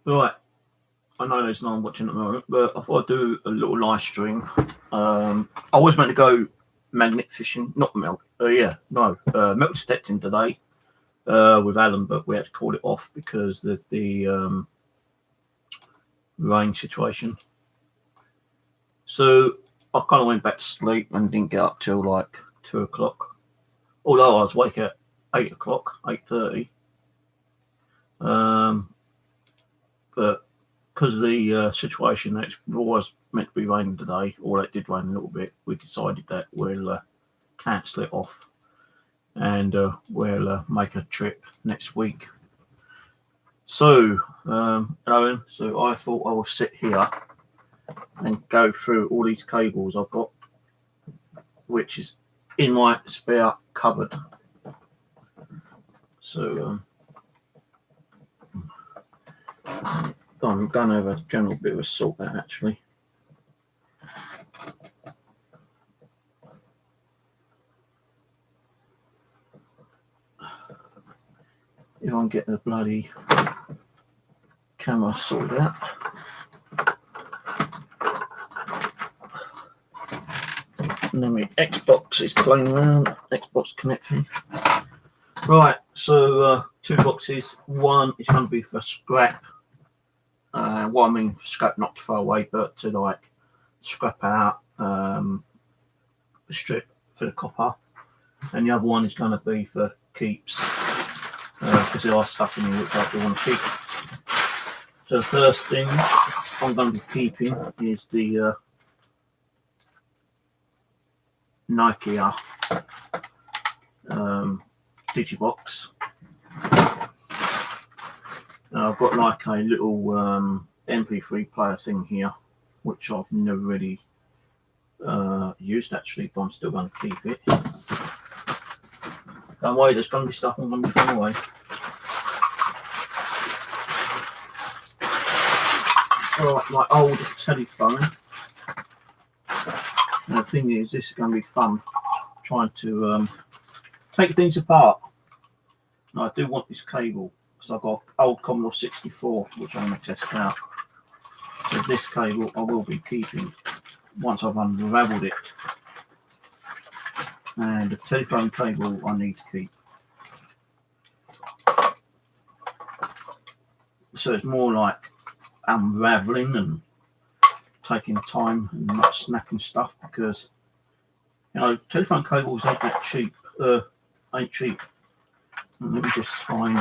Right, I know there's no one watching at the moment, but I thought I'd do a little live stream. I was meant to go magnet fishing, not milk. Metal detecting today with Alan, but we had to call it off because the rain situation. So I kind of went back to sleep and didn't get up till like 2 o'clock. Although I was awake at 8 o'clock, 8:30. But because of the situation that it was meant to be raining today, or it did rain a little bit, we decided that we'll cancel it off and we'll make a trip next week. So, Owen, so I thought I will sit here and go through all these cables I've got, which is in my spare cupboard. So, I'm going to have a general bit of a sort out actually. If I can get the bloody camera sorted out. And then my Xbox is playing around, Xbox connecting. Right, so 2 boxes. One is going to be for scrap. What I mean for scrap, not to throw away, but to like scrap out the strip for the copper. And the other one is going to be for keeps, because there are stuff in here which I do want to keep. So the first thing I'm going to be keeping is the Nike Digibox. I've got like a little MP3 player thing here, which I've never really used actually, but I'm still going to keep it. Don't worry, there's going to be stuff I'm going to throw away. Alright, my old telephone. And the thing is, this is going to be fun, trying to take things apart. Now, I do want this cable, because I've got old Commodore 64, which I'm going to test out. So this cable I will be keeping once I've unraveled it. And the telephone cable I need to keep. So it's more like unraveling and taking time and not snapping stuff, because telephone cables ain't that cheap. Ain't cheap. And let me just find a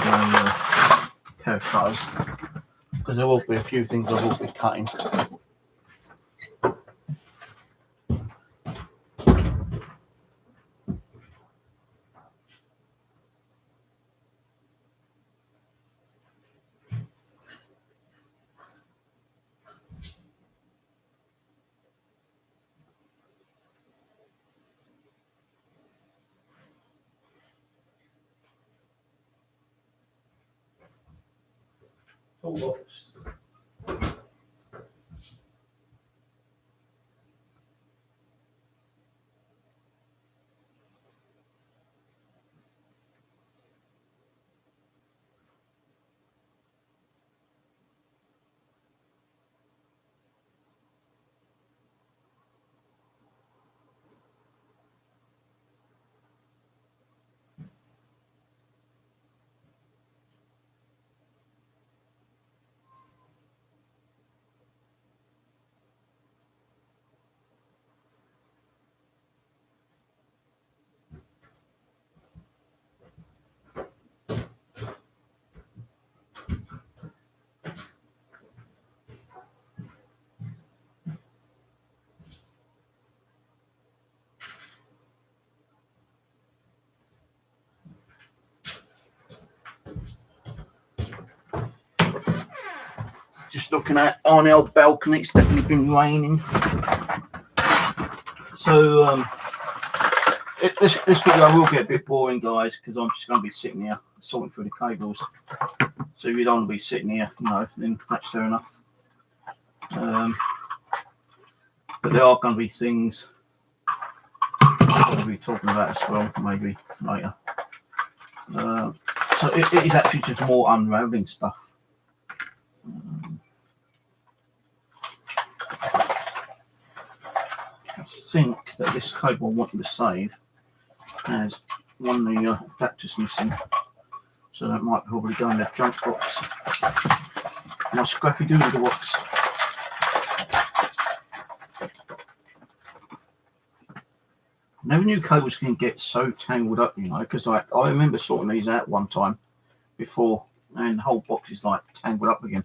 pair of cutters, because there will be a few things I will be cutting. Just looking at on our balcony, it's definitely been raining. So this video will get a bit boring, guys, because I'm just going to be sitting here sorting through the cables. So if you don't want to be sitting here, then that's fair enough. But there are going to be things I'll be talking about as well, maybe later. So it is actually just more unraveling stuff. think that this cable I wanted to save has one of the adapters missing, so that might probably go in the junk box. My scrappy doodle box. Never knew cables can get so tangled up, you know, because I remember sorting these out one time before, and the whole box is like tangled up again.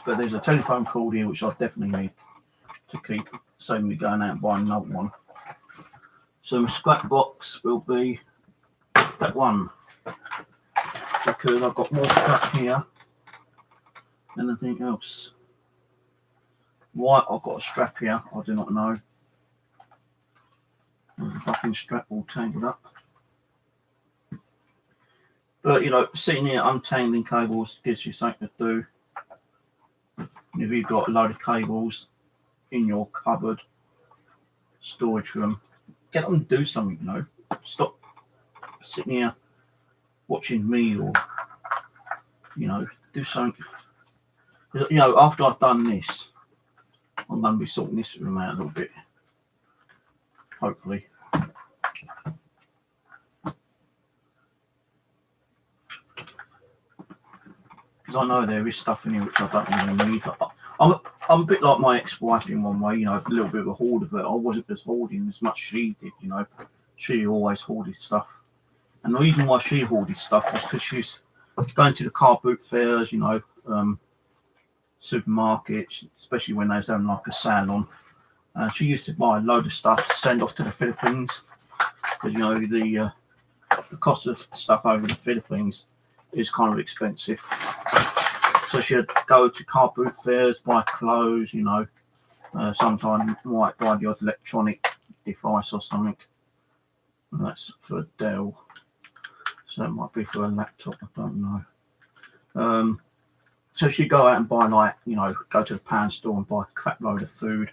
But there's a telephone cord here which I definitely need to keep, saving me going out and buying another one. So my scrap box will be that one, because I've got more scrap here than anything else. Why I've got a strap here, I do not know. There's a fucking strap all tangled up. But you know, sitting here untangling cables gives you something to do. If you've got a load of cables in your cupboard, storage room, get them to do something, you know. Stop sitting here watching me, or, you know, do something. You know, after I've done this, I'm going to be sorting this room out a little bit, hopefully. Because I know there is stuff in here which I don't really need. I'm a bit like my ex-wife in one way, you know, a little bit of a hoarder, but I wasn't just hoarding as much as she did, you know. She always hoarded stuff. And the reason why she hoarded stuff was because she's going to the car boot fairs, you know, supermarkets, especially when they was having like a sale on. She used to buy a load of stuff to send off to the Philippines, because, you know, the cost of stuff over the Philippines is kind of expensive. So she'd go to car boot fairs, buy clothes, you know, sometimes might buy the odd electronic device or something. And that's for Dell. So it might be for a laptop, I don't know. So she'd go out and buy, like, you know, go to the pound store and buy a crap load of food,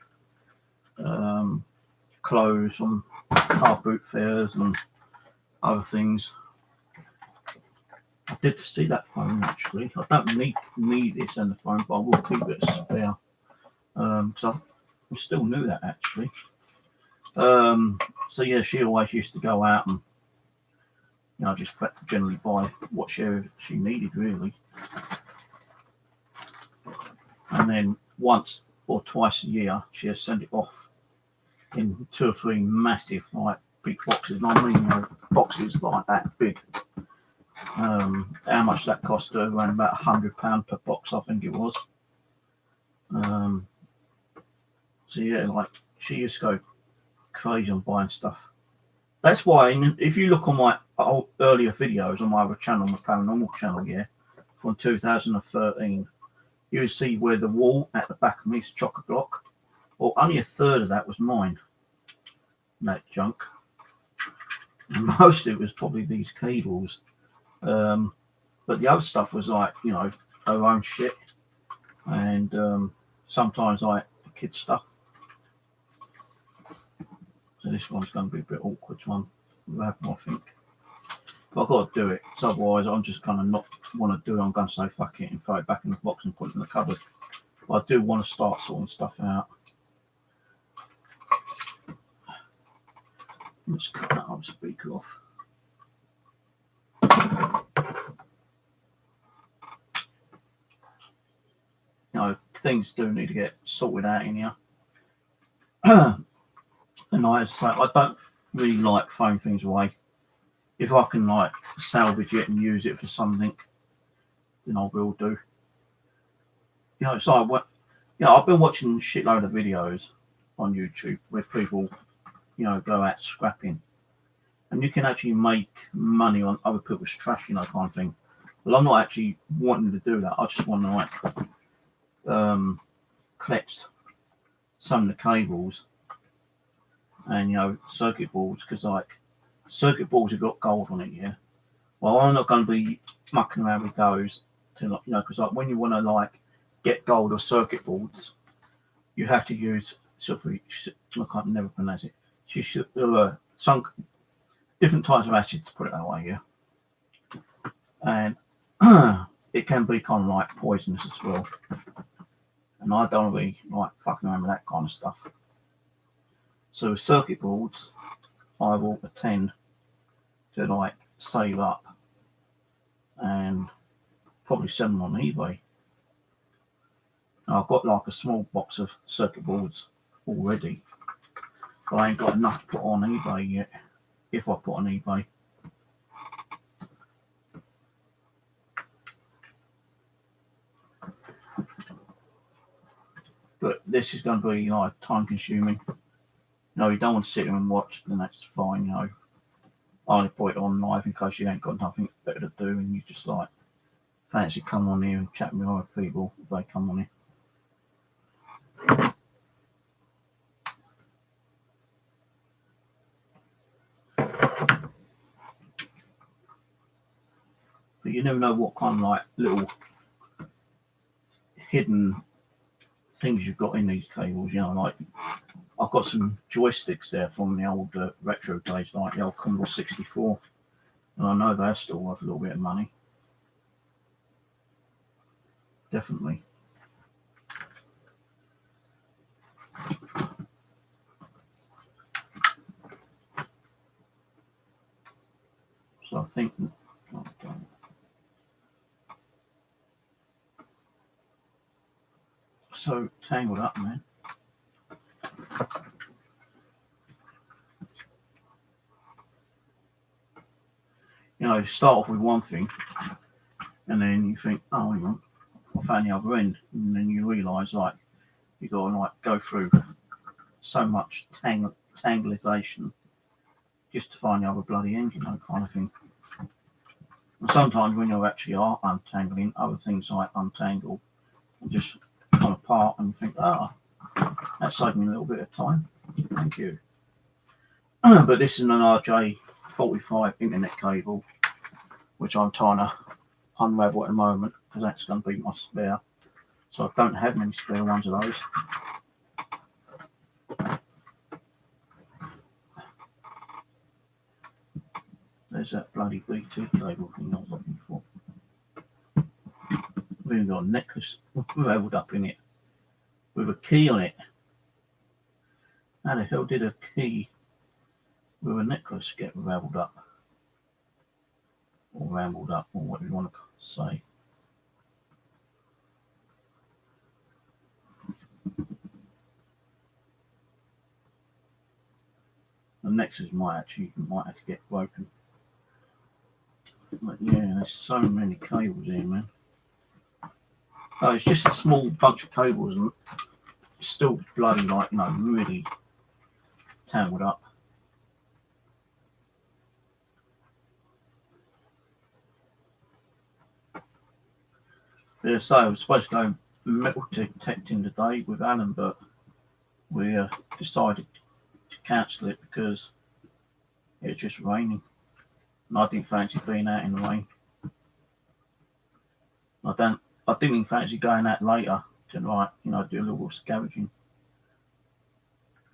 clothes from car boot fairs and other things. I did see that phone actually. I don't need this and the phone, but I will keep it as spare. Because I still knew that actually. So yeah, she always used to go out and, you know, just generally buy what she needed really. And then once or twice a year, she'll send it off in 2 or 3 massive, like, big boxes. And I mean, you know, boxes like that big. How much that cost her? Around about £100 per box, I think it was. So yeah, like, she used to go crazy on buying stuff. That's why, if you look on my earlier videos on my other channel, my paranormal channel, yeah, from 2013, you'll see where the wall at the back of me is chock-a block. Well, only a third of that was mine. That junk. And most of it was probably these cables. But the other stuff was, like, you know, her own shit, and sometimes like the kids' stuff. So this one's going to be a bit awkward one, I think. But I've got to do it, so otherwise I'm just going to not want to do it. I'm going to say fuck it and throw it back in the box and put it in the cupboard. But I do want to start sorting stuff out. Let's cut that other speaker off. You know, things do need to get sorted out in here. And I say, I don't really like throwing things away. If I can, like, salvage it and use it for something, then I will do. You know, it's like, you know, I've been watching a shitload of videos on YouTube where people, you know, go out scrapping, and you can actually make money on other people's trash, you know, kind of thing. Well, I'm not actually wanting to do that. I just want to, like, collect some of the cables and, you know, circuit boards, because, like, circuit boards have got gold on it, yeah. Well, I'm not going to be mucking around with those, to, like, you know, because, like, when you want to, like, get gold or circuit boards, you have to use I can't never pronounce it. Some different types of acid, to put it that way, yeah. And it can be kind of like poisonous as well. And I don't really like fucking around with that kind of stuff. So with circuit boards, I will tend to like save up and probably sell them on eBay. Now, I've got like a small box of circuit boards already, but I ain't got enough to put on eBay yet. If I put on eBay. But this is going to be like time consuming. No, you don't want to sit here and watch, then that's fine, you know. I only put it on live in case you ain't got nothing better to do and you just like fancy come on here and chat with other people if they come on here. But you never know what kind of like little hidden things you've got in these cables, you know, like I've got some joysticks there from the old retro days, like the old Commodore 64, and I know they're still worth a little bit of money. Definitely. So I think, so tangled up, man. You know, you start off with one thing, and then you think, oh, hang on, I found the other end, and then you realise, like, you got to like go through so much tangleization just to find the other bloody end, you know, kind of thing. And sometimes when you actually are untangling, other things like untangle and just come apart, and you think, ah, that saved me a little bit of time. Thank you. But this is an RJ45 internet cable, which I'm trying to unravel at the moment because that's going to be my spare. So I don't have many spare ones of those. There's that bloody BT cable thing I was looking for. I've even got a necklace raveled up in it with a key on it. How the hell did a key with a necklace get raveled up? Or rambled up, or what you want to say. The nexus might have to get broken. But yeah, there's so many cables here, man. Oh, it's just a small bunch of cables and still bloody like, you know, really tangled up. Yeah, so I was supposed to go metal detecting today with Alan, but we decided to cancel it because it was just raining. And I didn't fancy being out in the rain. I didn't even fancy going out later to like, you know, do a little scavenging.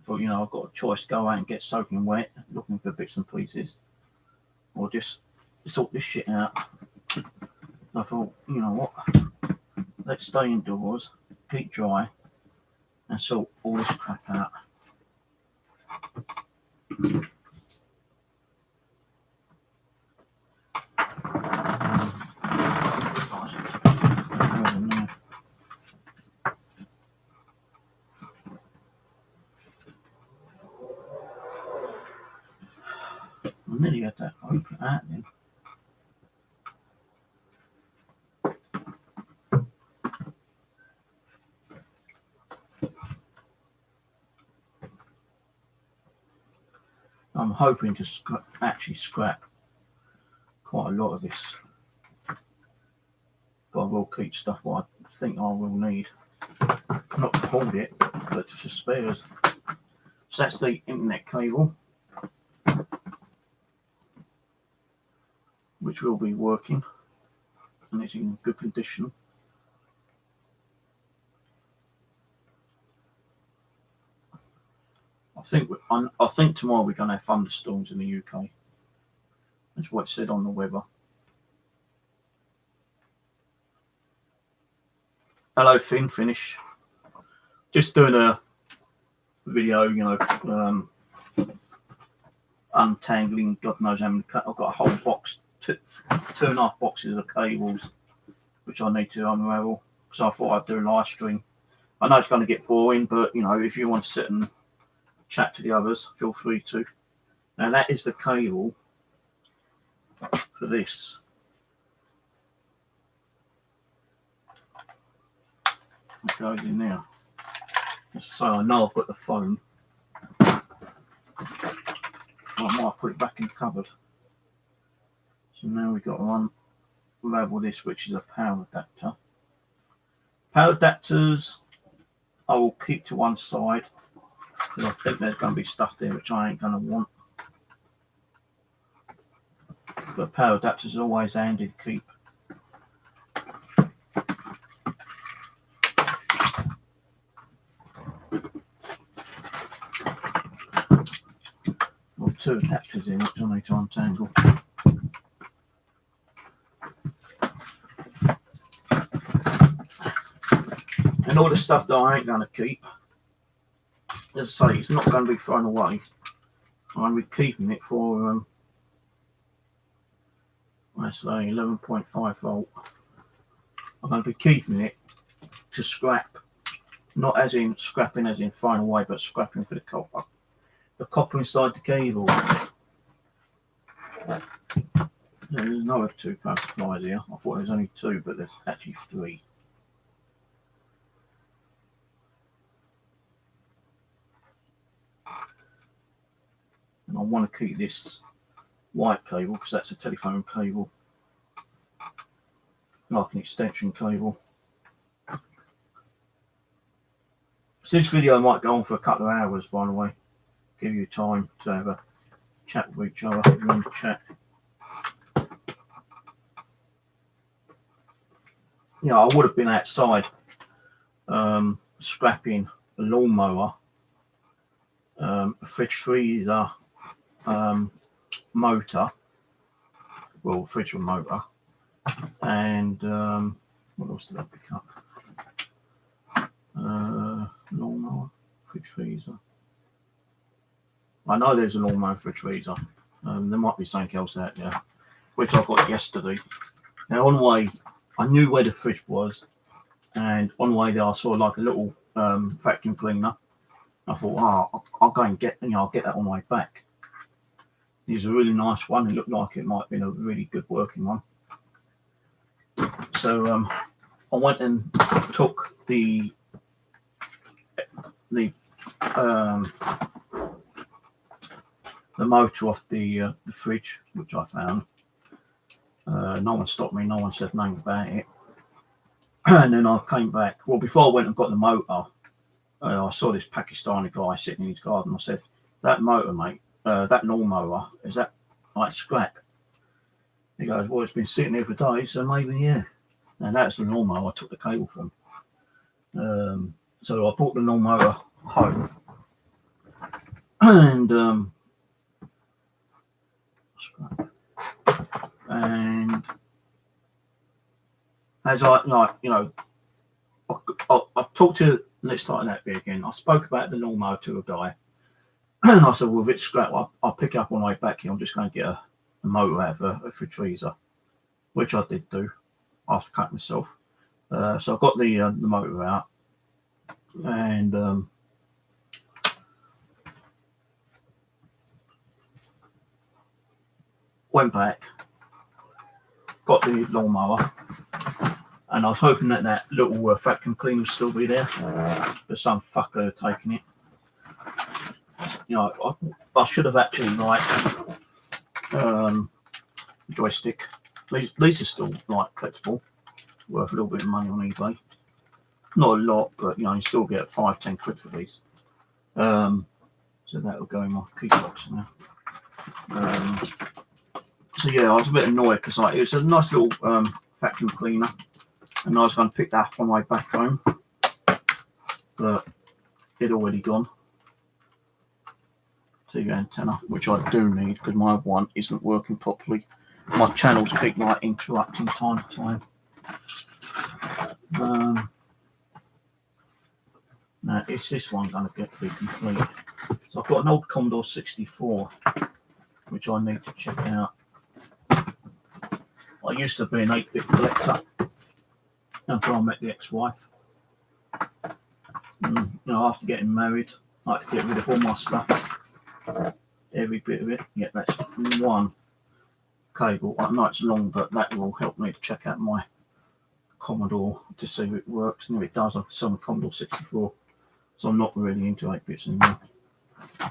Thought, you know, I've got a choice to go out and get soaking wet, looking for bits and pieces, or just sort this shit out. I thought, you know what, let's stay indoors, keep dry, and sort all this crap out. I nearly had that open out then. I'm hoping to actually scrap quite a lot of this, but I will keep stuff what I think I will need. Not to hold it, but for spares. So that's the internet cable, which will be working, and it's in good condition. I think tomorrow we're going to have thunderstorms in the UK. That's what it said on the weather. Hello Finn, finish. Just doing a video, you know, untangling God knows how many. I've got a whole box, 2.5 boxes of cables, which I need to unravel. So I thought I'd do a live stream. I know it's going to get boring, but you know, if you want to sit and chat to the others, feel free to. Now that is the cable for this. It goes in there. So I know I've got the phone. I might put it back in the cupboard. So now we've got to unravel this, which is a power adapter. Power adapters I will keep to one side because I think there's going to be stuff there which I ain't going to want. But power adapters are always handy to keep. Well, 2 adapters in which I need to untangle. And all the stuff that I ain't going to keep, as I say, it's not going to be thrown away. I'm going to be keeping it for, let's say 11.5 volt. I'm going to be keeping it to scrap. Not as in scrapping as in throwing away, but scrapping for the copper. The copper inside the cable. There's another 2 power supplies here. I thought there was only 2, but there's actually 3. And I want to keep this white cable because that's a telephone cable, like an extension cable. So this video might go on for a couple of hours, by the way. Give you time to have a chat with each other if you want to chat. Yeah, I would have been outside scrapping a lawnmower, a fridge freezer, motor, well, fridge or motor, and what else did I pick up? Lawnmower, fridge freezer. I know there's a lawnmower, fridge freezer. There might be something else out there, which I got yesterday. Now on the way, I knew where the fridge was, and on the way there I saw like a little vacuum cleaner. I thought, oh, I'll go and get, I'll get that on my way back. It's a really nice one. It looked like it might have been a really good working one. So I went and took the motor off the fridge, which I found. No one stopped me. No one said nothing about it. And then I came back. Well, before I went and got the motor, I saw this Pakistani guy sitting in his garden. I said, "That motor, mate, that lawnmower, is that like scrap?" He goes, "Well, it's been sitting here for days, so maybe, yeah." And that's the lawnmower I took the cable from. So I brought the lawnmower home, and as I I talked to, let's start that bit again. I spoke about the lawnmower to a guy, and I said, "Well, if it's scrap, I'll pick it up on the way back here. I'm just going to get a motor out of a fridge freezer," which I did do after cutting myself. So I got the motor out, and went back, got the lawnmower, and I was hoping that that little vacuum cleaner would still be there, but some fucker had taken it. I should have actually like joystick. These are still like collectible, worth a little bit of money on eBay. Not a lot, but you still get 5-10 quid for these. So that will go in my key box now. So yeah, I was a bit annoyed because it was a nice little vacuum cleaner, and I was going to pick that up on my way back home, but it'd already gone. TV antenna, which I do need because my one isn't working properly. My channels keep like interrupting time to time. Now, is this one going to get to be complete? So I've got an old Commodore 64, which I need to check out. I used to be an 8-bit collector until I met the ex-wife. You know, after getting married, I had to get rid of all my stuff, every bit of it. Yeah, that's one cable. I know it's long, but that will help me to check out my Commodore to see if it works. And if it does, I can sell my Commodore 64. So I'm not really into 8-bits anymore.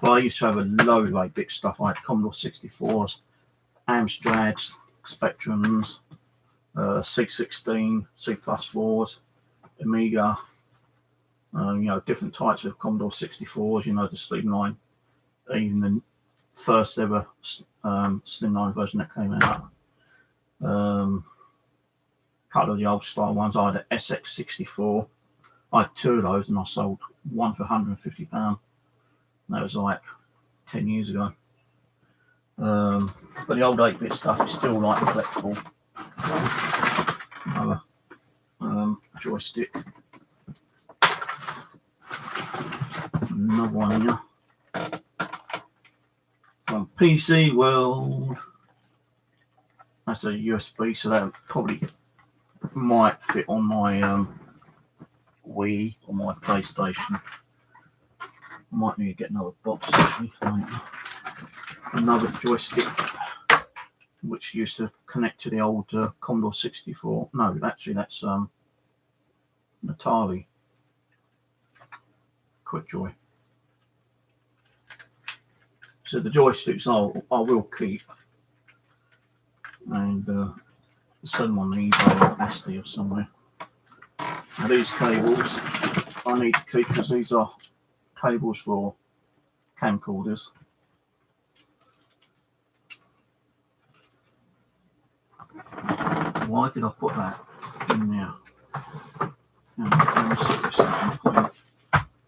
But I used to have a load of 8-bit stuff. I had Commodore 64s, Amstrads, Spectrums, C16, C+4s, Amiga, you know, different types of Commodore 64s, you know, the Slimline, even the first ever Slimline version that came out. A couple of the old style ones. I had an SX64. I had 2 of those and I sold one for £150. That was like 10 years ago. But the old 8-bit stuff is still like collectible. Another joystick. Another one here. From PC World. That's a USB, so that probably might fit on my Wii or my PlayStation. I might need to get another box actually. Another joystick, which used to connect to the old Commodore 64. No, actually that's an Atari QuickJoy. So the joysticks I will keep, and sell them on eBay or Asti or somewhere. Now these cables I need to keep because these are cables for camcorders. Why did I put that in there?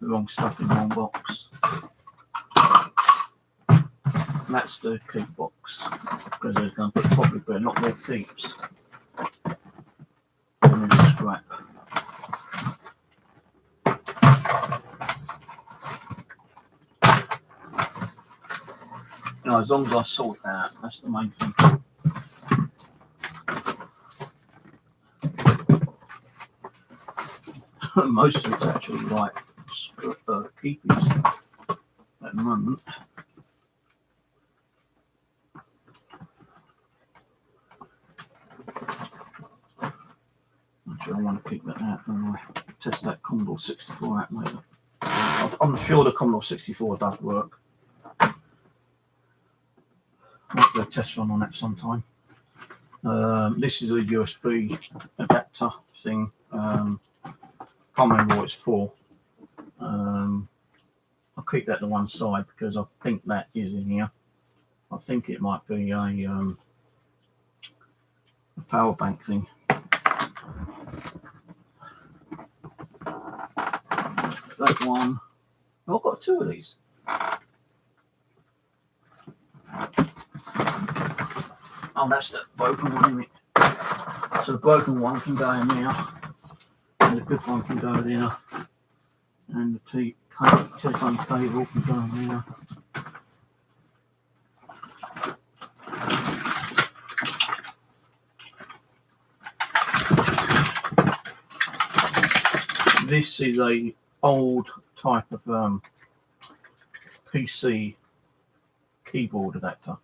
The wrong stuff in the wrong box. And that's the keep box because there's going to probably be a lot more keeps than in the scrap. You know, as long as I sort it out, that's the main thing. Most of it's actually like keepies at the moment. Actually, I want to keep that out and test that Commodore 64 out later. I'm sure the Commodore 64 does work. I'll do a test run on that sometime. This is a USB adapter thing. Can't remember what it's for. I'll keep that to one side because I think that is in here. I think it might be a power bank thing. That one. Oh, I've got 2 of these. Oh, that's the broken one, isn't it? So the broken one can go in there, and the good one can go there, and the telephone cable can go in there. This is a old type of PC keyboard adapter.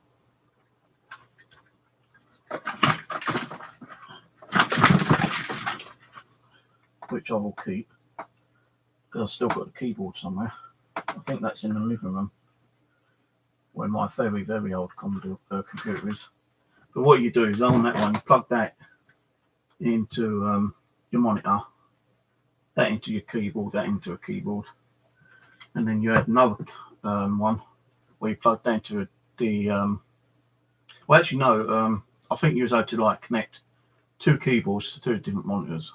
Which I will keep because I've still got a keyboard somewhere. I think that's in the living room where my very, very old Commodore computer is. But what you do is on that one, you plug that into your monitor, that into your keyboard, that into a keyboard, and then you have another one where you plug that into the well, actually no, I think you was able to like connect 2 keyboards to 2 different monitors.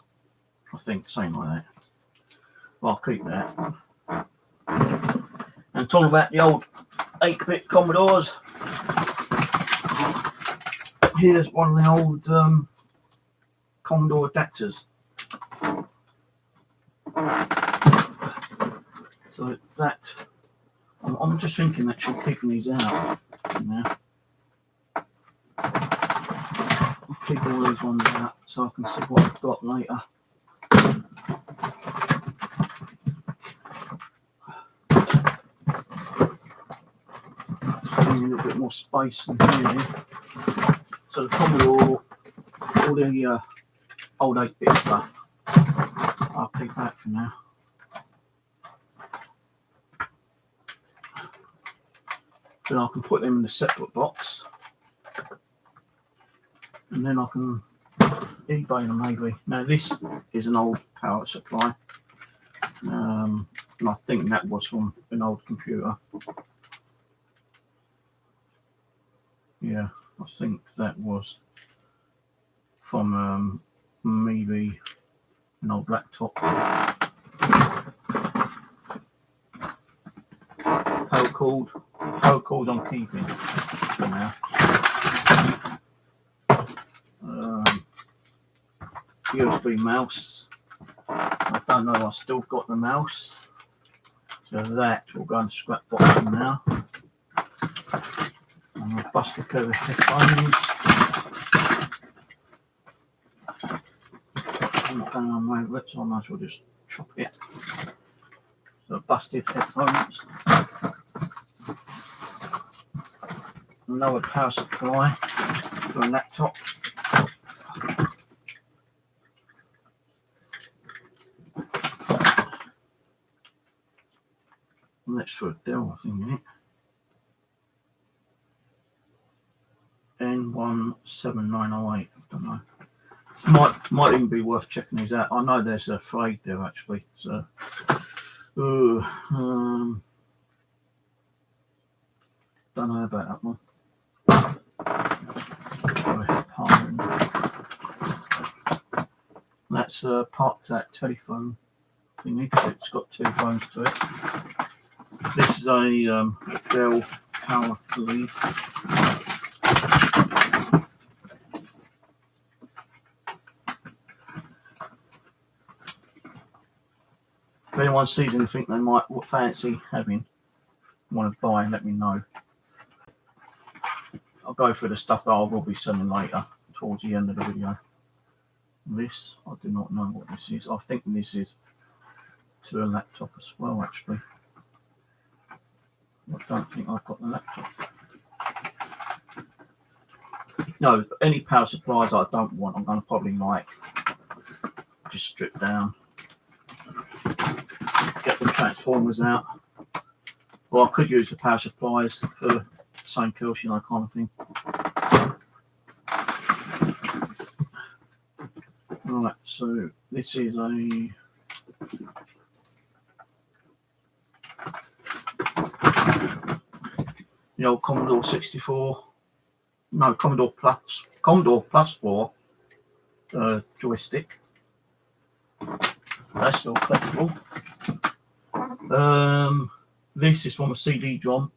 I think something like that. Well, I'll keep that. And talking about the old 8-bit Commodores, here's one of the old Commodore adapters. So that, I'm just thinking actually keeping these out now. I'll keep all these ones out so I can see what I've got later. A little bit more space in here. So the Commodore, all the old 8-bit stuff, I'll keep that for now. Then I can put them in a separate box, and then I can eBay them maybe. Now this is an old power supply, and I think that was from an old computer. Yeah, I think that was from maybe an old laptop. Power cord I'm keeping for now. USB mouse. I don't know, I've still got the mouse. So that will go in the scrap box for now. And I'll bust a pair of headphones. I'm not going on my lips, so I might as well just chop it. So busted headphones. Another power supply for a laptop. And that's for a Dell, I think, isn't it? N17908, I don't know. Might even be worth checking these out. I know there's a Frayed there actually, so don't know about that one. That's part of that telephone thingy, because it's got two phones to it. This is a Dell power lead. If anyone sees anything they might fancy having, want to buy, let me know. I'll go through the stuff that I will be selling later towards the end of the video. This, I do not know what this is. I think this is to a laptop as well, actually. I don't think I've got the laptop. No, any power supplies I don't want, I'm going to probably like just strip down. Get the transformers out. Well, I could use the power supplies for the same kills, you know, kind of thing. Right, so this is the old Commodore 64. No, Commodore Plus 4 joystick. That's still collectible. This is from a CD-ROM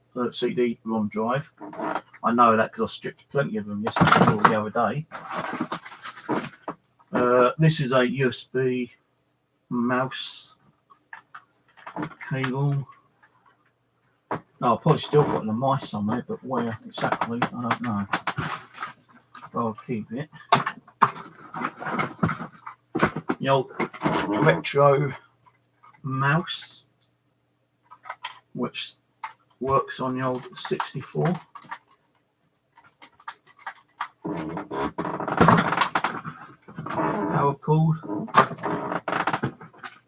drive. I know that because I stripped plenty of them yesterday or the other day. This is a USB mouse cable. No, I've probably still got the mice somewhere, but where exactly, I don't know. But I'll keep it. The old retro mouse, which works on the old 64. Power cord.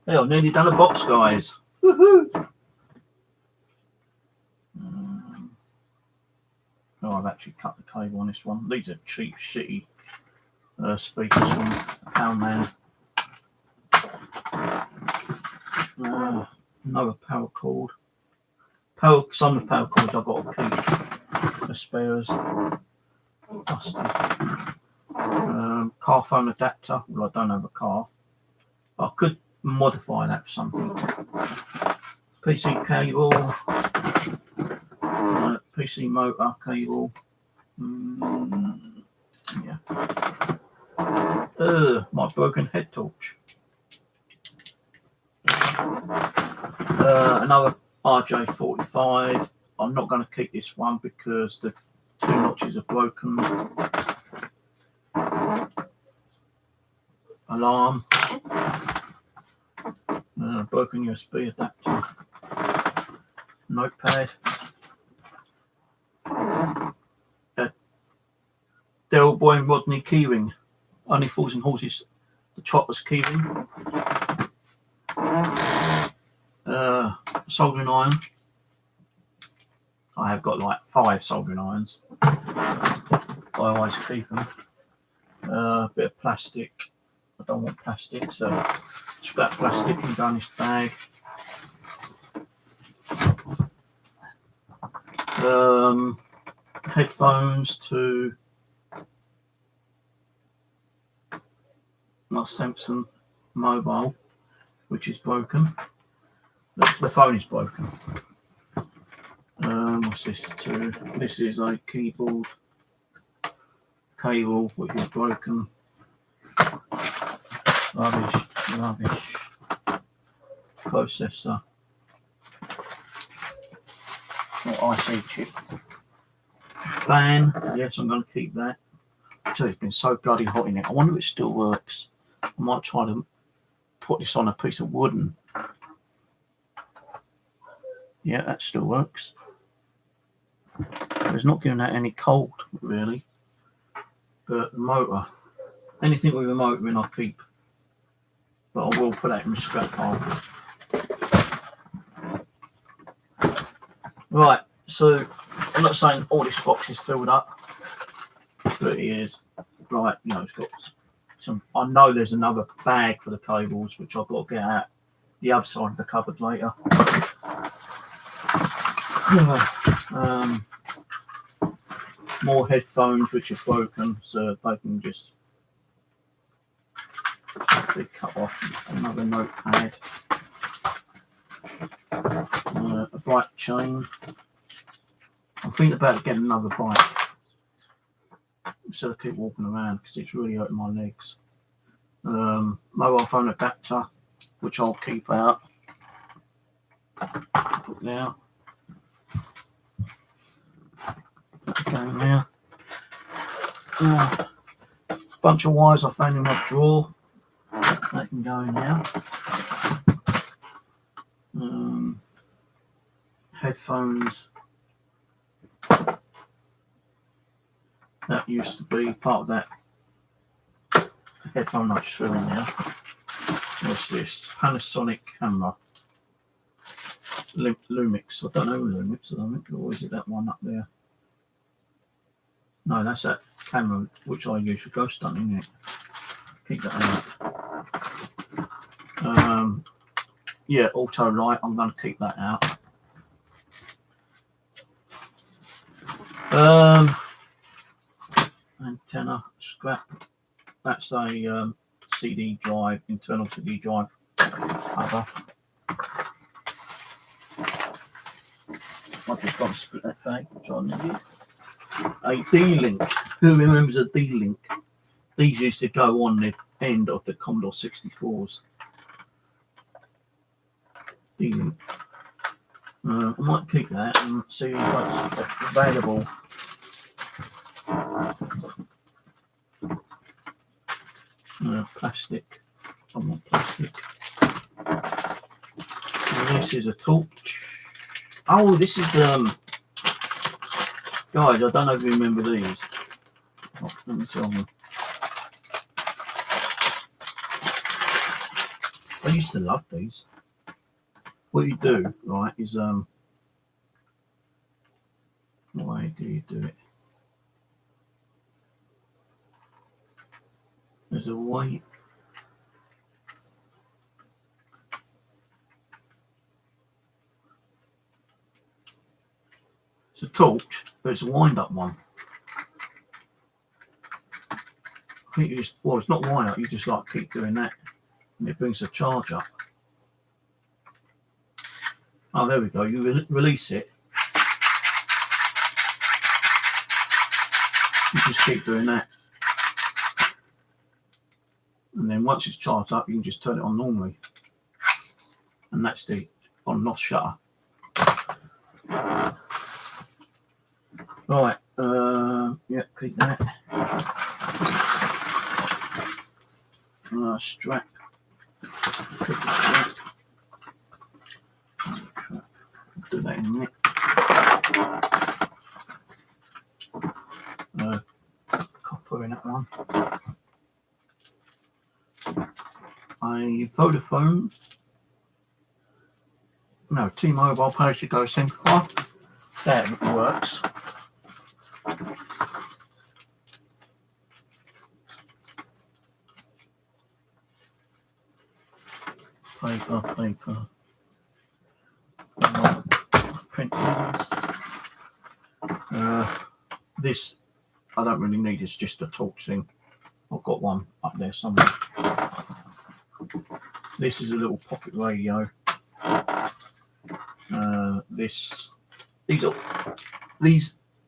Hey, I've nearly done a box, guys. Woohoo! Oh, I've actually cut the cable on this one. These are cheap, shitty speakers from Poundman. Another power cord. Some of the power cords I've got to keep. The spares. Busted. Car phone adapter. Well, I don't have a car. I could modify that for something. PC cable. PC motor cable. Yeah. My broken head torch. An another RJ45. I'm not going to keep this one because the 2 notches are broken. Alarm. Broken USB adapter. Notepad. Del Boy and Rodney keyring. Only Fools and Horses, the Trotters keyring. Soldering iron. I have got like 5 soldering irons. I always keep them. A bit of plastic. I don't want plastic, so scrap plastic and go in this bag. Headphones to my Samsung mobile, which is broken. The phone is broken. What's this to? This is a keyboard cable which is broken. Rubbish. Processor. Or IC chip. Fan. Yes, I'm going to keep that. It's been so bloody hot in it. I wonder if it still works. I might try to put this on a piece of wood and yeah, that still works. It's not giving that any cold really. But the motor, anything with a motor in I keep. But I will put that in the scrap pile. Right, so I'm not saying all this box is filled up, but it is. Right, you know, it's got some. I know there's another bag for the cables, which I've got to get out the other side of the cupboard later. More headphones which are broken, so they can just be cut off. Another notepad. A bike chain. I'm thinking about getting another bike instead of keep walking around because it's really hurting my legs. Mobile phone adapter, which I'll keep out. Put now. Okay, now. Bunch of wires I found in my drawer. That can go now. Headphones. That used to be part of that headphone I threw in there. What's this? Panasonic camera. Lumix. I don't know Lumix. I think, or is it that one up there? No, that's that camera which I use for ghost hunting, isn't it? Keep that out. Yeah, auto light. I'm going to keep that out. Antenna scrap. That's a CD drive, internal CD drive cover. I've just got to split that bag, which I need. A D-Link. Who remembers a D-Link? These used to go on the end of the Commodore 64s. D-Link. I might keep that and see what's available. Plastic. I want plastic. And this is a torch. Oh, this is guys, I don't know if you remember these. Oh, let me tell you. I used to love these. What you do, right, is why do you do it? There's a way. It's a torch, but it's a wind-up one. I think you just, well, it's not wind-up, you just like keep doing that, and it brings the charge up. Oh, there we go. You release it. You just keep doing that. And then once it's charged up, you can just turn it on normally. And that's the on lost shutter. Right, yeah, keep that. Strap. Keep the strap. Do that in a minute. Copper in that one. A Vodafone. No, T-Mobile pay-as-you-go SIM card. That works. Paper. Print this I don't really need, it's just a torch thing. I've got one up there somewhere. This is a little pocket radio. These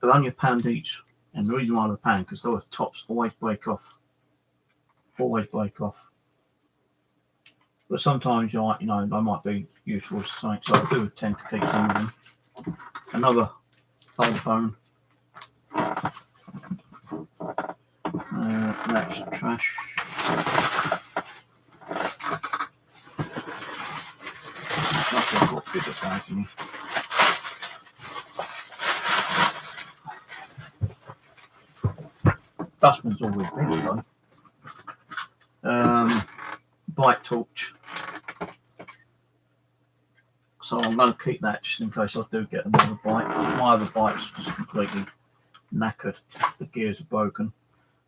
are only £1 each, and the reason why they're £1 because those tops always break off. But sometimes they might be useful for something, so I do tend to keep some of them. Another phone. That's trash. I've got a bigger bag in here. Dustbin's always big though. Bike torch. So I'm going to keep that just in case I do get another bike. My other bike's just completely knackered. The gears are broken.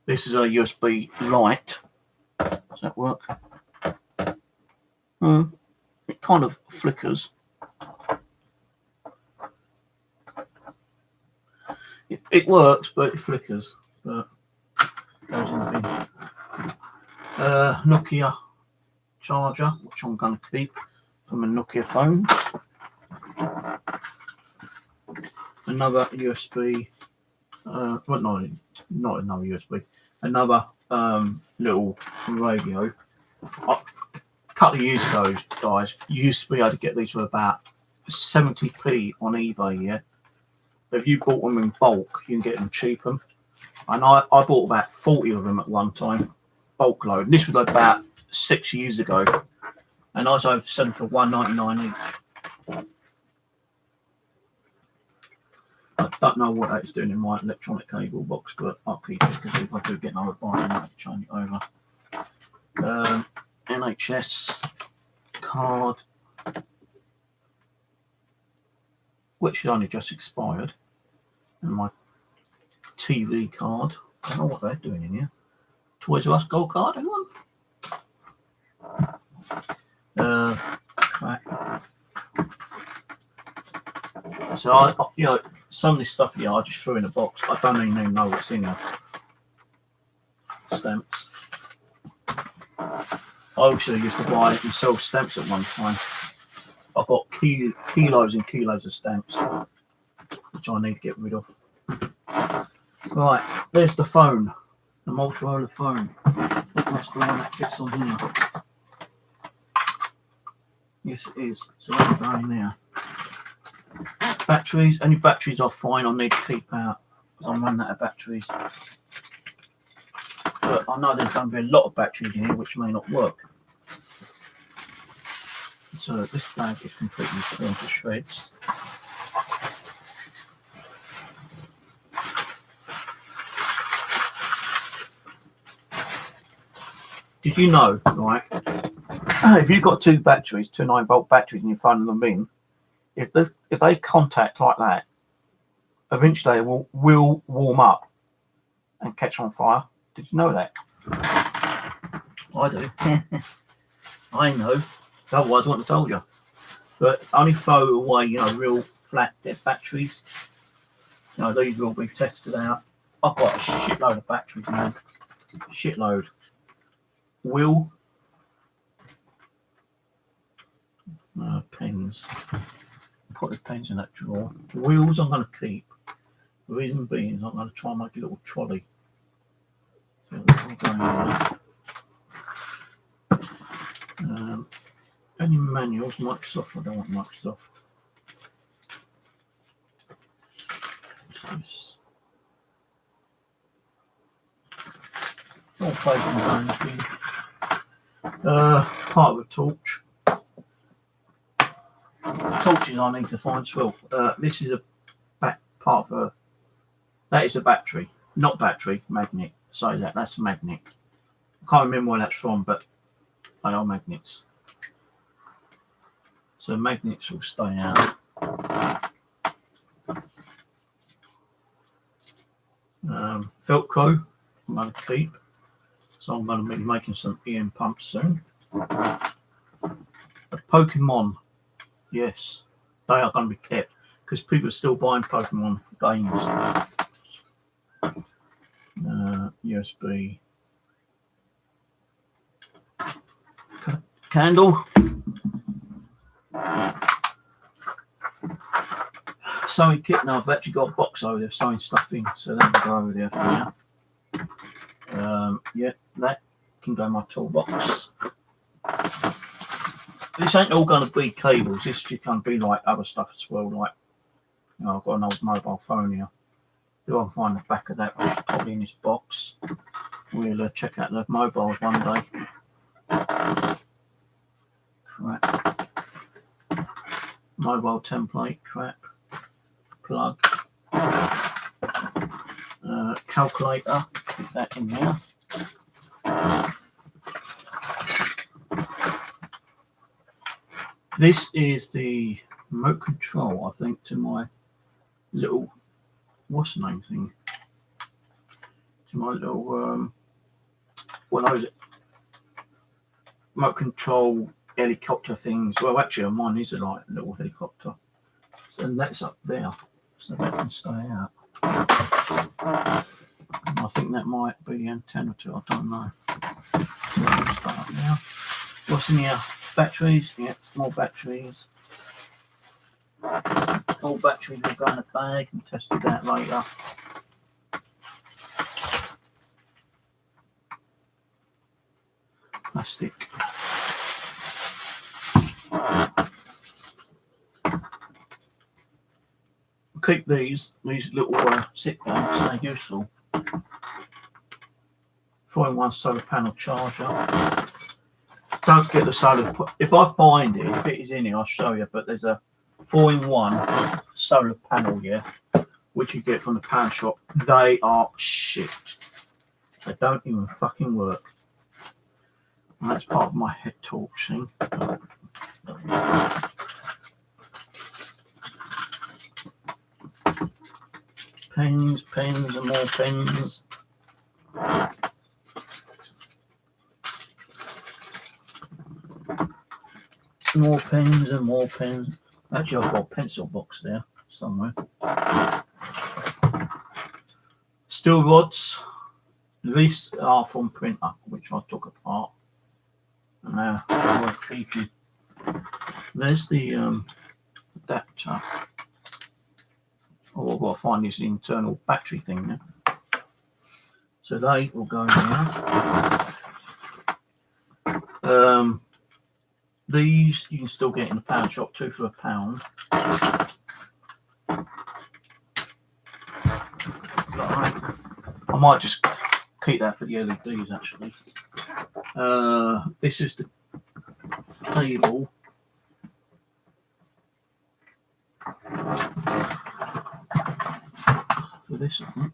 This is a USB light. Does that work? It kind of flickers. It works, but it flickers. But goes in the bin. Nokia charger, which I'm going to keep from a Nokia phone. Another USB. Well, not another USB. Another little radio. A couple of years ago, guys, you used to be able to get these for about 70p on eBay. Yeah. If you bought them in bulk, you can get them cheaper. And I bought about 40 of them at one time, bulk load. And this was about 6 years ago, and I was able to sell them for £1.99 each. I don't know what that's doing in my electronic cable box, but I'll keep it because if I do get another bite, I might change it over. NHS card, which has only just expired, and my TV card. I don't know what they're doing in here. Toys R Us gold card, anyone? Crack. So some of this stuff here I just threw in a box. I don't even know what's in here. Stamps. I actually used to buy and sell stamps at one time. I've got kilos and kilos of stamps, which I need to get rid of. Right, there's the phone, the Motorola phone. I think that's the one that fits on here. Yes, it is. So that's going there. Batteries, any batteries are fine. I need to keep out because I'm running out of batteries. But I know there's going to be a lot of batteries in here which may not work. So this bag is completely torn to shreds. Did you know, right, if you've got two batteries, two 9-volt batteries, and you phone them in, if they contact like that, eventually they will warm up and catch on fire? Did you know that? I do. I know. Otherwise I wouldn't have told you. But only throw away, real flat dead batteries. These will be tested out. I've got a shitload of batteries, man. Shitload. Wheel. Pens. Put the pens in that drawer. The wheels I'm going to keep. The reason being is I'm going to try and make a little trolley. So any Only manuals, Microsoft. I don't want Microsoft. What's this? All paper part of a torch. Torches I need to find as well. This is a back part of a. That is a battery, not battery, magnet. So that's a magnet. I can't remember where that's from, but they are magnets. So magnets will stay out. Velcro I'm going to keep. So I'm going to be making some EM pumps soon. A Pokemon, yes, they are going to be kept because people are still buying Pokemon games. USB candle. Sewing kit. Now I've actually got a box over there sewing stuff in, so that will go over there for now. Yeah, that can go in my toolbox. This ain't all going to be cables. This just going to be like other stuff as well. Like, you know, I've got an old mobile phone here. If I can find the back of that, which is probably in this box. We'll check out the mobiles one day. Crap. Mobile template, crap. Plug. Calculator, keep that in there. This is the remote control, I think, to my little, what's the name thing? To my little, what is it? Remote control helicopter things. Well, actually, mine is like a little helicopter. So that's up there, so that can stay out. I think that might be the antenna too, I don't know. So start now. What's in here? Batteries, yeah, more batteries. All batteries will go in a bag and test that later. Plastic. Keep these little zip bags, they're useful. 4-in-1 solar panel charger. Don't get the solar. If I find it, if it is in here, I'll show you. But there's a 4-in-1 solar panel here, which you get from the pound shop. They are shit. They don't even fucking work. And that's part of my head torch thing. Pens, and more pens. More pens and more pens. Actually, I've got a pencil box there somewhere. Steel rods. These are from printer, which I took apart. And they're worth keeping. There's the adapter. Oh, I've got to find this internal battery thing now. So they will go in there. These you can still get in the pound shop, 2 for £1. I might just keep that for the LEDs actually. This is the cable. For this, I think.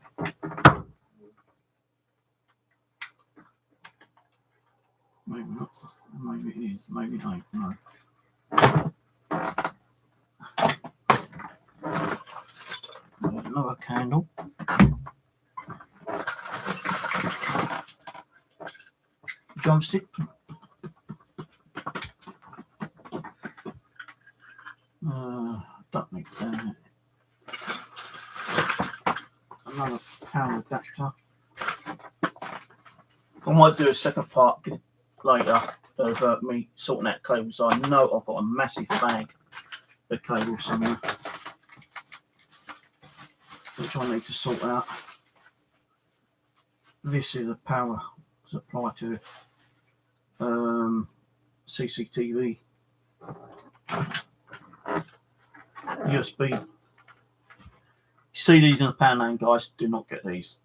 Maybe not. Maybe it is. Maybe it ain't. No. There's another candle. Drumstick. Don't need that. Another power adapter. I might do a second part later of me sorting out cables. I know I've got a massive bag of cables somewhere, which I need to sort out. This is a power supply to CCTV USB. You see these in the pound name, guys? Do not get these.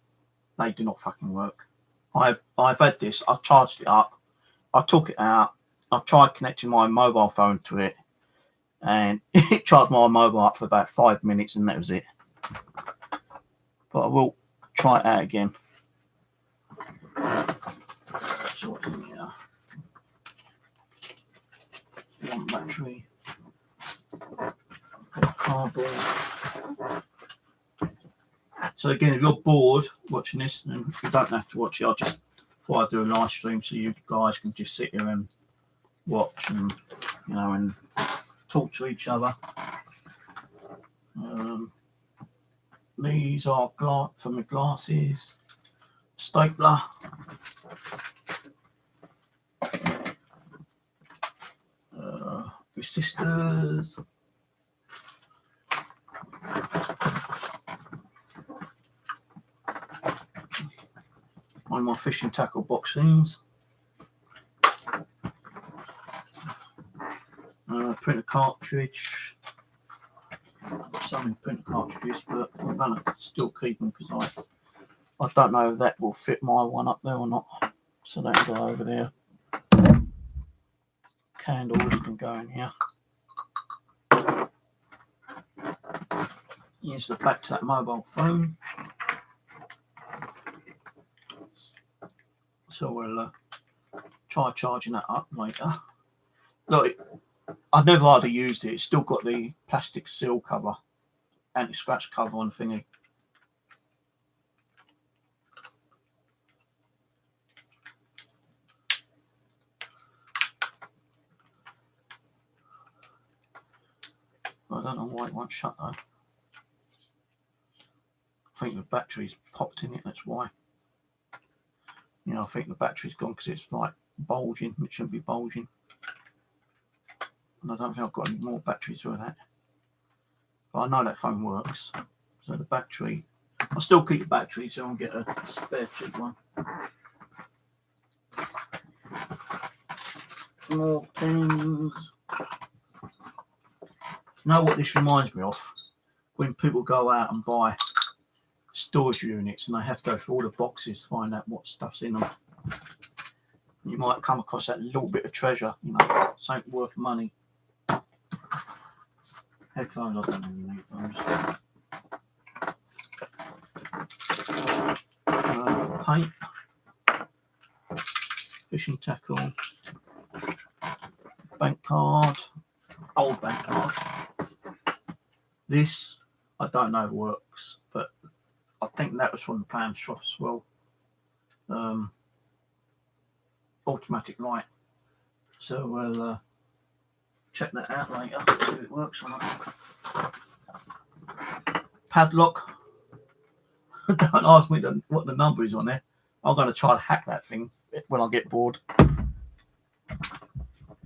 They do not fucking work. I've had this. I charged it up. I took it out. I tried connecting my mobile phone to it, and it charged my mobile up for about 5 minutes, and that was it. But I will try it out again. So what's in here? One battery. Cardboard. So again, if you're bored watching this, and you don't have to watch it, I'll just thought I'd do a live stream so you guys can just sit here and watch and and talk to each other. These are for my glasses. Stapler. Resistors. One of my fishing tackle boxings. Printer cartridge. I've got so many printer cartridges, but I'm going to still keep them because I don't know if that will fit my one up there or not. So that'll go over there. Candles can go in here. Here's the back to that mobile phone. So we'll try charging that up later. Look, I've never hardly used it. It's still got the plastic seal cover, anti-scratch cover on the thingy. I don't know why it won't shut though. I think the battery's popped in it, that's why. I think the battery's gone because it's like bulging. It shouldn't be bulging. And I don't think I've got any more batteries for that. But I know that phone works. So the battery, I'll still keep the battery so I'll get a spare cheap one. More pins. You know what this reminds me of? When people go out and buy storage units and they have to go through all the boxes to find out what stuff's in them. You might come across that little bit of treasure, something worth money. Headphones, I don't really need those. Paint, fishing tackle, bank card, old bank card. This, I don't know if it works, but I think that was from the pound shop as well. Automatic light. So we'll check that out later, see if it works or not. Padlock. Don't ask me what the number is on there. I'm going to try to hack that thing when I get bored.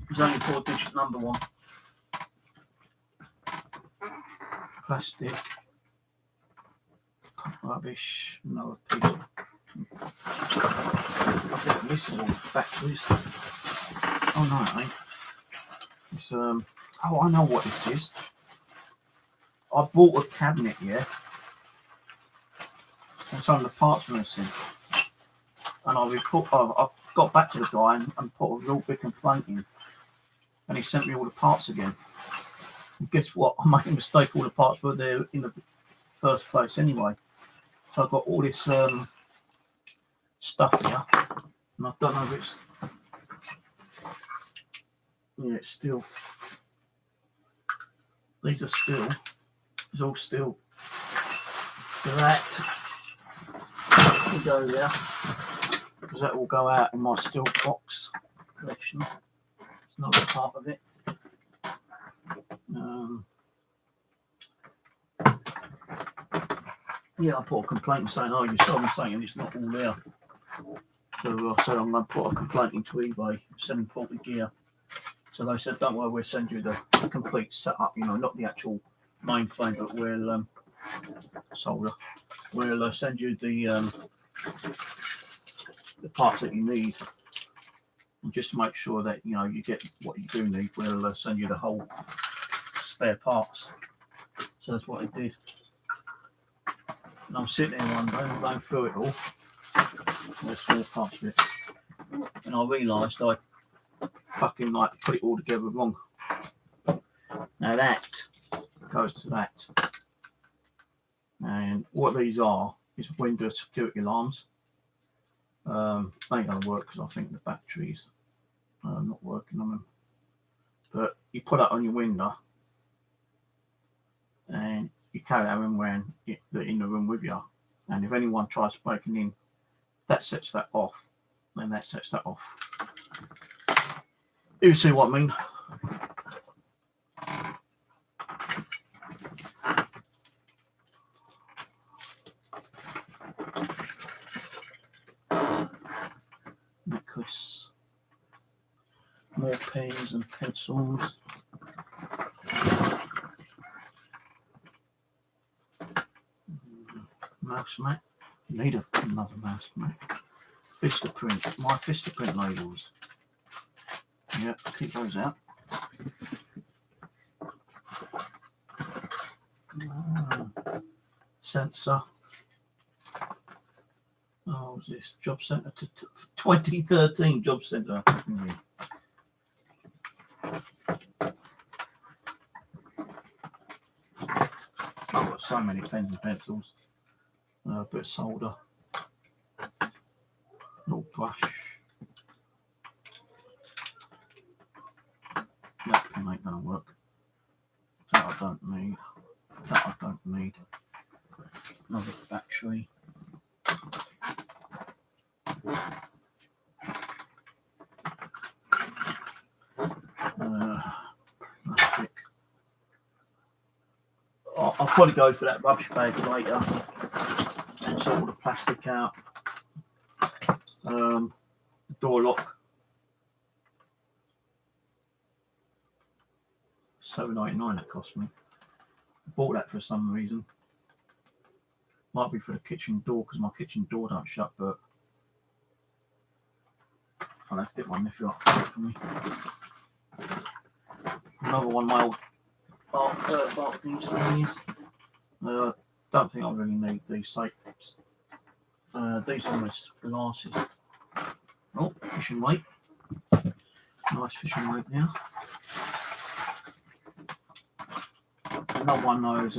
There's only 4-digit number one. Plastic. Rubbish. Another piece. I think this is all batteries. Oh no, mate. It's oh, I know what this is. I bought a cabinet here, and some of the parts were missing. And I got back to the guy and put a real big complaint in, and he sent me all the parts again. And guess what? I made a mistake. All the parts were there in the first place anyway. So I've got all this stuff here, and I don't know if it's. Yeah, it's steel. These are steel. It's all steel. So that will go there, because that will go out in my steel box collection. It's not a part of it. Yeah, I put a complaint saying, "Oh, you sold me something and it's not all there." So I said I'm going to put a complaint into eBay selling faulty gear. So they said, "Don't worry, we'll send you the complete setup. Not the actual mainframe, but we'll solder. We'll send you the parts that you need." And just to make sure that you get what you do need, we'll send you the whole spare parts. So that's what I did. And I'm sitting there one day and going through it all. There's small parts of it. And I realised I fucking put it all together wrong. Now that goes to that. And what these are is window security alarms. They ain't gonna work because I think the batteries are not working on them. But you put that on your window and you carry that around in the room with you. And if anyone tries breaking in, that sets that off. Then that sets that off. You see what I mean? Necklace. More pens and pencils. Mouse mat. Need another mouse mat. Vistaprint. My Vistaprint labels. Yeah, keep those out. Sensor. Oh, what's this? Job Centre 2013 Job Centre. I've got so many pens and pencils. A bit of solder. Little brush. That pen ain't gonna work. That I don't need. That I don't need. Another battery. Plastic. I'll probably go for that rubbish bag later and sort all the plastic out. Door lock. $7.99 that cost me. I bought that for some reason. Might be for the kitchen door because my kitchen door don't shut, but I'll have to get my nephew up for me. Another one of my old balcony sleeves. Don't think I really need these safes. These are my glasses. Oh, fishing weight. Nice fishing weight now. Another one of those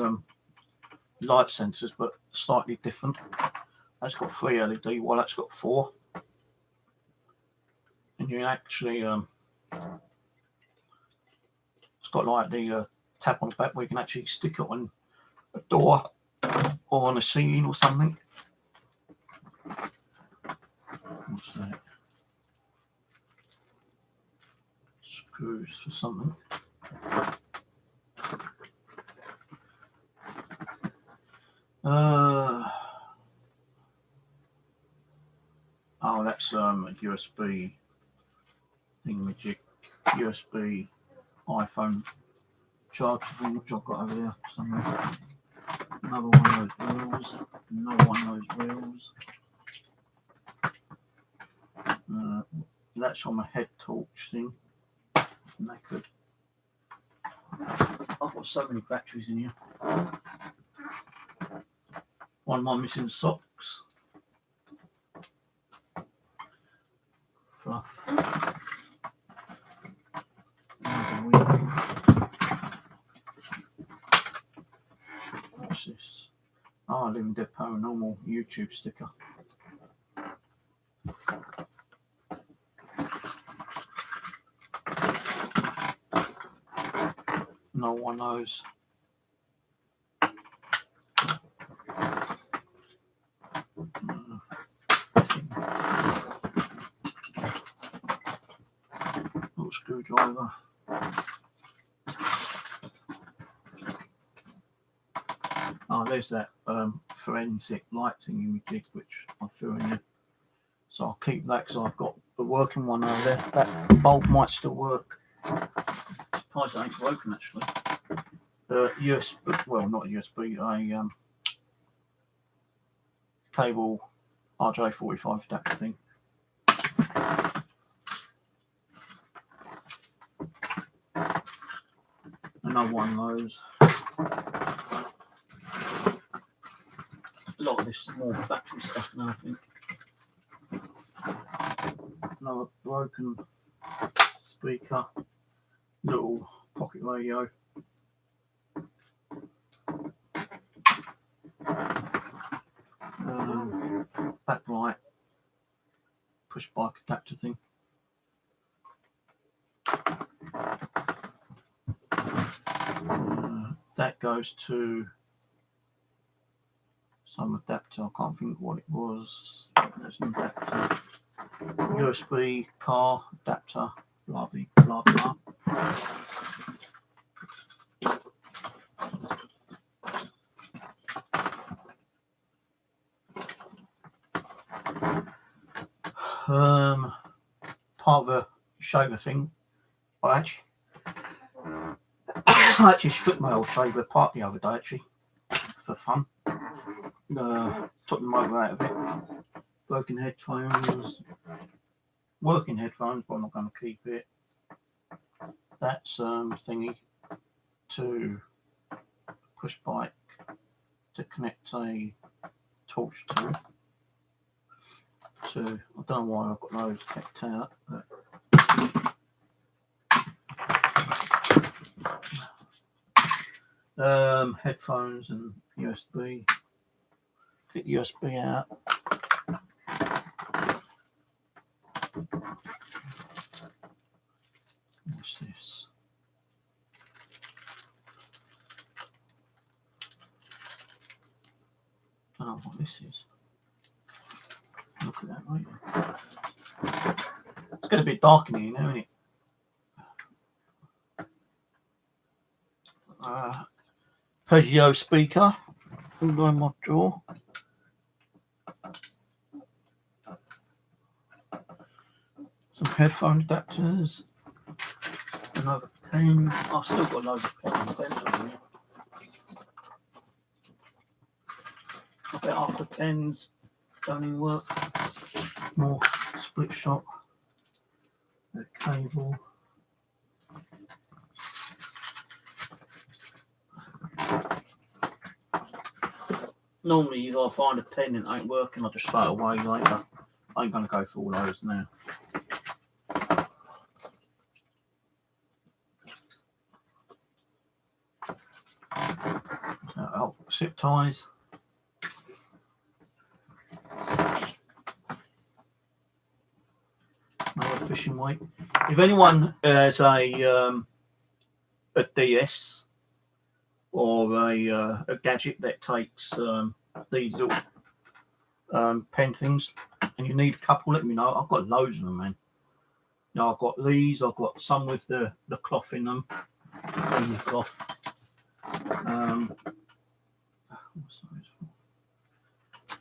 light sensors, but slightly different. That's got 3 LED, while that's got 4. And you actually, it's got like the tab on the back where you can actually stick it on a door or on a ceiling or something. What's that? Screws for something. Oh, that's a USB thingamajig, USB iPhone charger thing, which I've got over there somewhere. Another one of those wheels. Another one of those wheels. That's on my head torch thing. Naked. I've got so many batteries in here. One of my missing socks. Fluff. What's this? Oh, Living Dead Paranormal YouTube sticker. No one knows. Little screwdriver. Oh, there's that forensic light thingy which I threw in there. So I'll keep that because I've got the working one over there. That bulb might still work. Surprised it ain't broken actually. USB, well not USB, a cable RJ45 adapter thing. another one of those. A lot of this is more battery stuff now, I think. Another broken speaker, little pocket radio. Backlight, push bike adapter thing. That goes to some adapter. I can't think what it was. There's an adapter, USB car adapter, blah blah blah. Part of a shaver thing. I actually stripped my old shaver apart the other day, actually, for fun. Took the motor out of it. Broken headphones, working headphones, but I'm not going to keep it. That's thingy to push bike to connect a torch to. So I don't know why I've got those kept out. But headphones and USB. Get USB out. What's this? I don't know what this is. Look at that later. It's getting a bit dark in here now, isn't it? Peugeot speaker. All in my drawer. Some headphone adapters. Another pen. I've still got loads of pens on here. I bet after pens don't even work. More split shot. The cable. Normally, if I find a pen and it ain't working, I'll just throw it away later. I ain't going to go for all those now. Zip ties. Another fishing weight. If anyone has a DS or a gadget that takes these little pen things, and you need a couple, let me know. I've got loads of them, man. You know, I've got these. I've got some with the cloth in them. The cloth.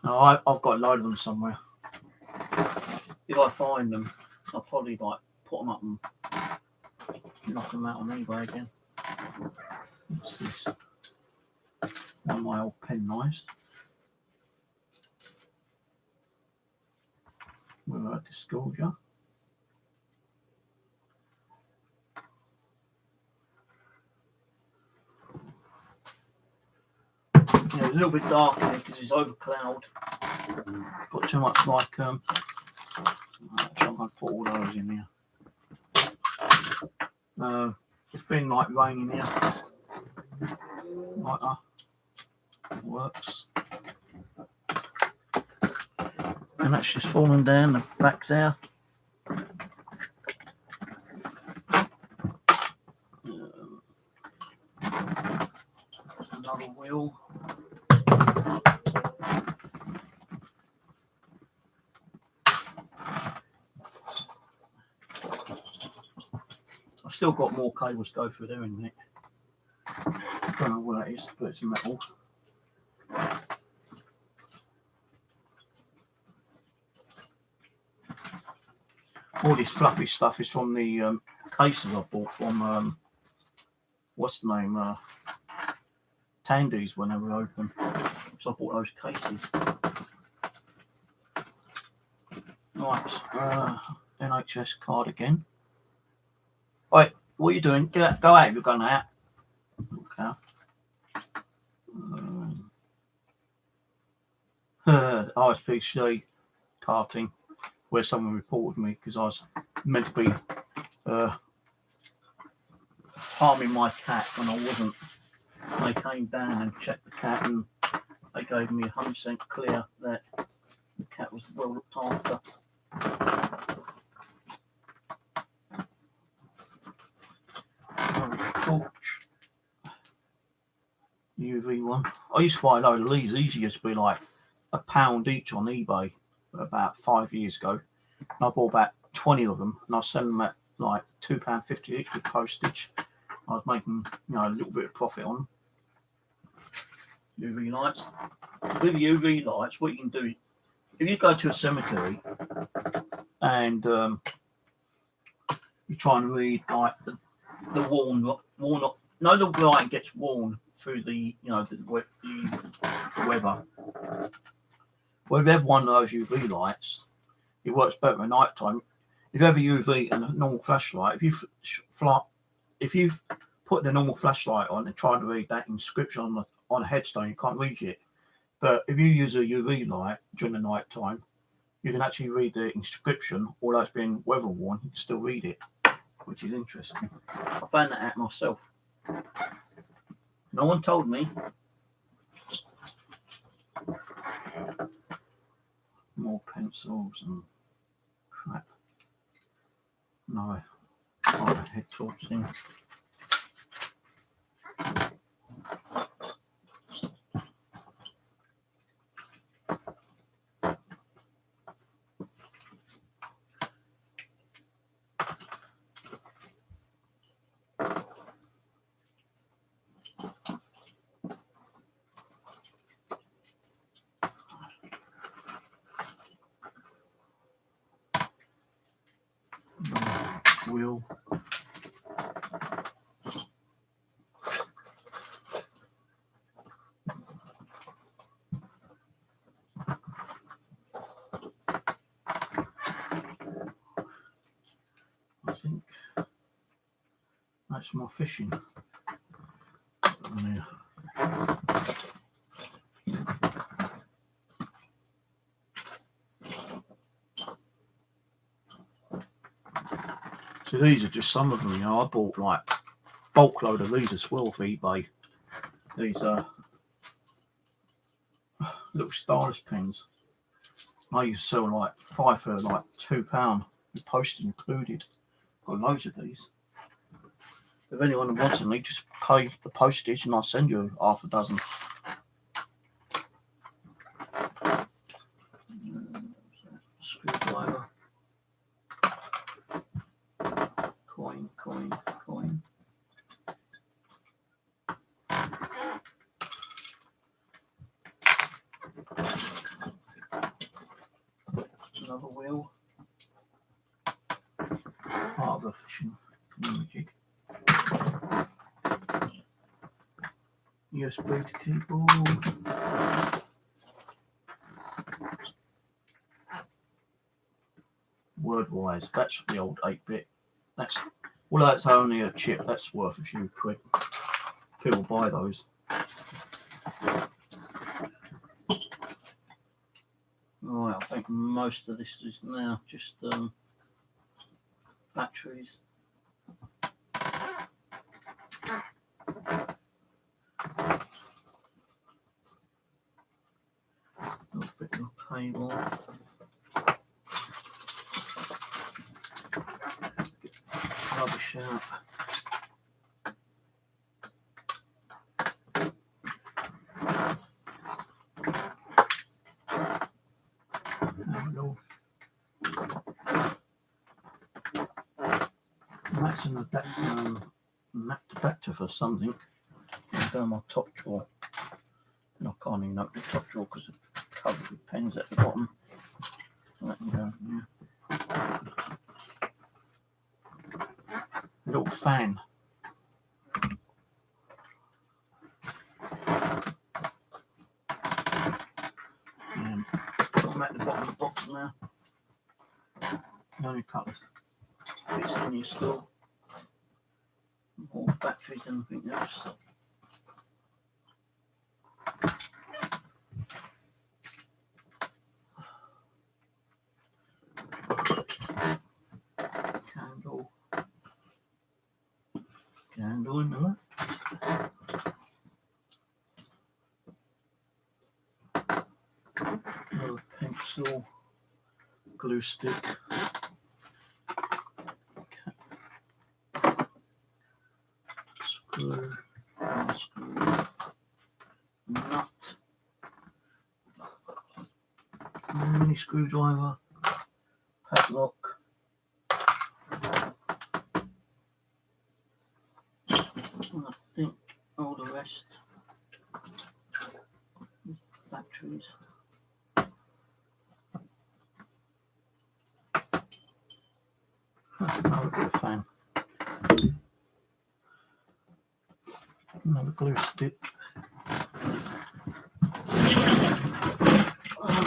No, I've got a load of them somewhere. If I find them, I'll probably like put them up and knock them out on eBay again. What's this? One of my old pen knives. With a disgorger. Yeah, it's a little bit dark in here because it's over cloud. Got too much like I'm going to put all those in here. It's been like raining here. Like that. It works. And that's just falling down the back there. Another wheel. I've still got more cables to go through there in a minute. Don't know what that is, but it's metal. All this fluffy stuff is from the cases I bought from what's the name? Tandy's when they were open. So I bought those cases. Right, NHS card again. Right, what are you doing? Go out, you're going out. out. RSPCA karting, where someone reported me because I was meant to be harming my cat when I wasn't. They came down and checked the cat and they gave me 100% clear that the cat was well looked after. Torch. UV one. I used to buy a load of these. These used to be like £1 each on eBay about 5 years ago. And I bought about 20 of them and I was selling them at like £2.50 each with postage. I was making, a little bit of profit on them. UV lights. With UV lights, what you can do, if you go to a cemetery and you try and read like the worn, the light gets worn through the, the weather. Well, if you have one of those UV lights, it works better at night time. If you have a UV and a normal flashlight, if you put the normal flashlight on and try to read that inscription on a headstone, you can't read it. But if you use a UV light during the night time, you can actually read the inscription, although it's been weather worn, you can still read it, which is interesting. I found that out myself. No one told me. More pencils and crap. No, head torch thing. Wheel. I think that's my fishing. Yeah. So these are just some of them. I bought like bulk load of these as well for eBay. These are little stylus pens. I used to sell like 5 for like £2, with postage included. Got loads of these. If anyone wants them, just pay the postage and I'll send you half a dozen. Screwdriver. Coin. Another wheel. Part of a fishing jig. USB to keyboard. Wordwise, that's the old 8-bit. Although it's only a chip, that's worth a few quid. People buy those. Right, I think most of this is now just batteries. A little bit of cable. Rubbish out. That's an adapter for something. I'll go in my top drawer. And I can't even open the top drawer because it's covered with pens at the bottom. Let me go there. A little fan. And I'm at the bottom of the box now. Only a couple of bits in your store. More batteries and everything else. handle in there. Another pencil, glue stick. Screw, nut, mini screwdriver, padlock, and I think all the rest batteries. Another bit of fan. Another glue stick.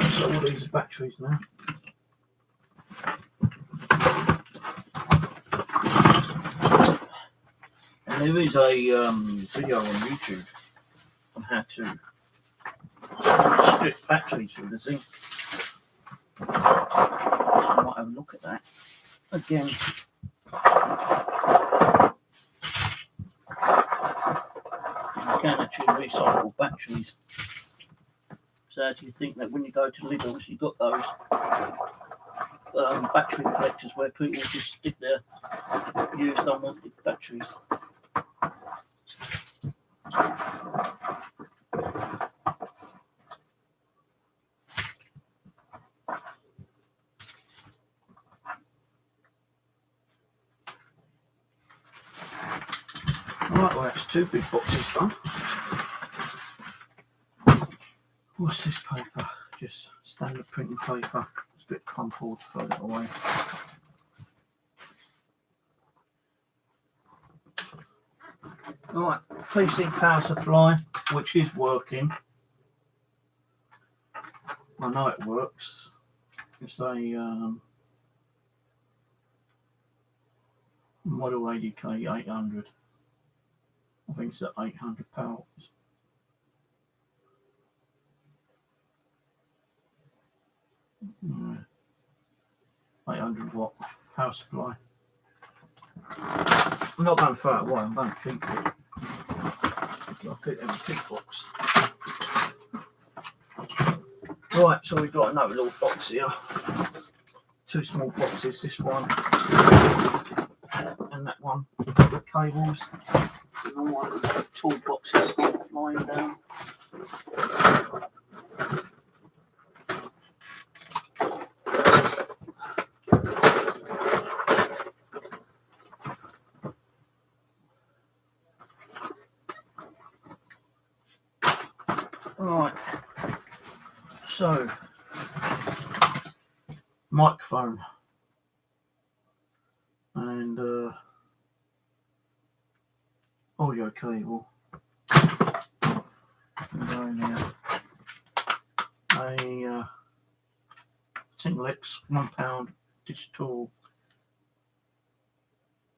So all these are batteries now. And there is a video on YouTube on how to strip batteries with the zinc. So I might have a look at that again. You can actually recycle batteries. So do you think that when you go to Lidl's, you've got those battery collectors where people just stick their used unwanted batteries? Right, well that's 2 big boxes done. What's this paper? Just standard printing paper. It's a bit crumpled, throw that away. Right, PC power supply, which is working. I know it works. It's a model ADK 800. I think it's at 800 pounds. Yeah. 800 watt power supply. I'm not going to throw it away, I'm going to keep it. I'll keep it in the key box. Right, so we've got another little box here. 2 small boxes, this one and that one. Cables. And one of the toolboxes flying down. Right, so microphone and audio cable. And down here, a Tinglex £1 digital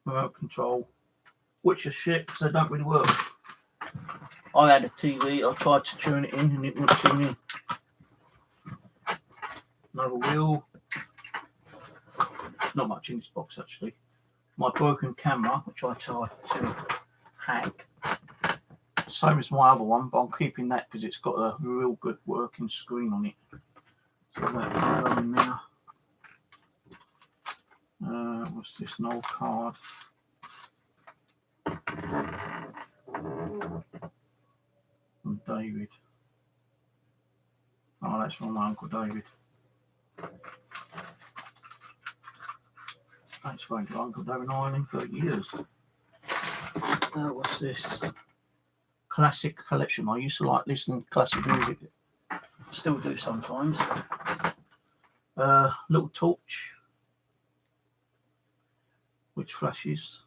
remote control, which is shit because they don't really work. I had a TV, I tried to tune it in and it wouldn't tune in. Another wheel. Not much in this box actually. My broken camera, which I tried to hack. Same as my other one, but I'm keeping that because it's got a real good working screen on it. So that will go in there. What's this? An old card. From David. Oh, that's from my Uncle David. That's from Uncle David and I in 30 years. What's this? Classic collection. I used to like listening to classic music. Still do sometimes. Little torch, which flashes.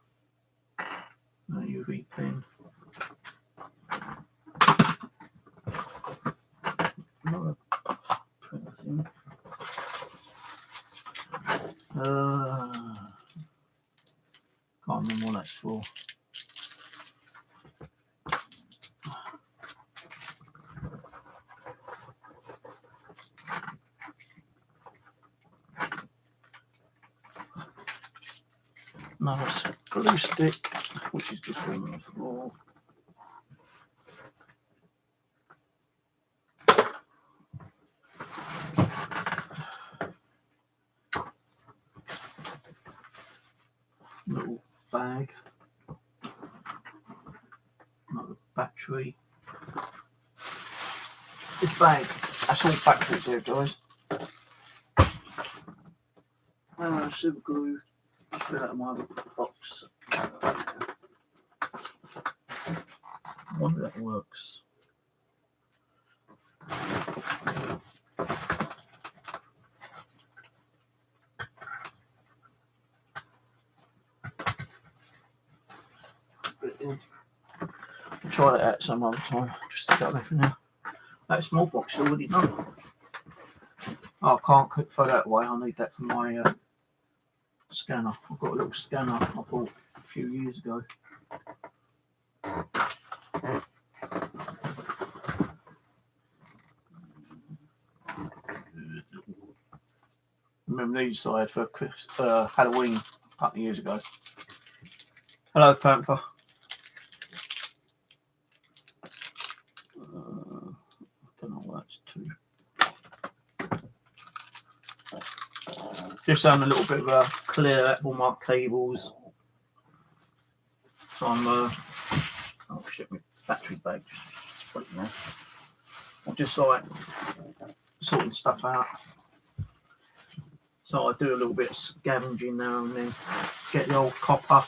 UV pen. Another printer thing. Can't remember what that's for. Another glue stick, which is just on the floor. Little bag, another battery. This bag, that's all batteries there, guys. Super glue, straight out of my other box. I wonder if that works. I'll try that out some other time, just to go for now. That small box is already done. Oh, I can't throw that away, I need that for my scanner. I've got a little scanner I bought a few years ago. Remember these I had for Halloween a couple of years ago. Hello, Panther. I don't know what that's to. Just done a little bit of a clear out all my cables. So I'm oh shit, my battery bag just put it in there. I'm just like sorting stuff out. So I do a little bit of scavenging now and then, get the old copper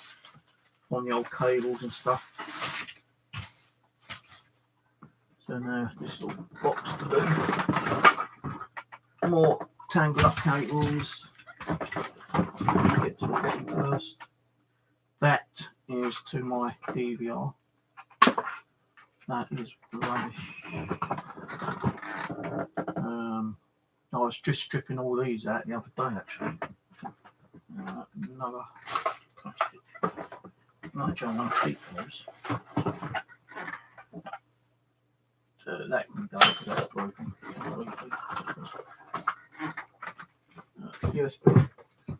on the old cables and stuff. So now this little box to do. More tangle up cables. Get to the bottom first. That is to my DVR. That is rubbish. I was just stripping all these out the other day actually. Another plastic. Not John, I'll keep those. That can go because that's broken. USB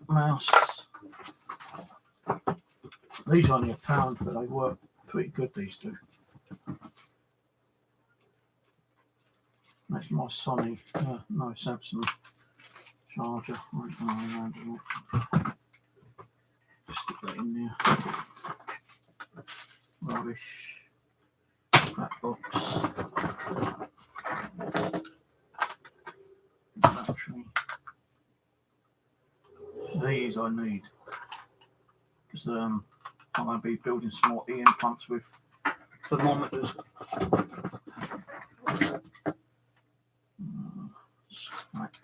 mouse. These are only £1, but they work pretty good, these two. That's my Sony, no, Samsung charger. Just stick that in there. Rubbish. That box. Battery. These I need because I'm going to be building some more EM pumps with thermometers. Scrap.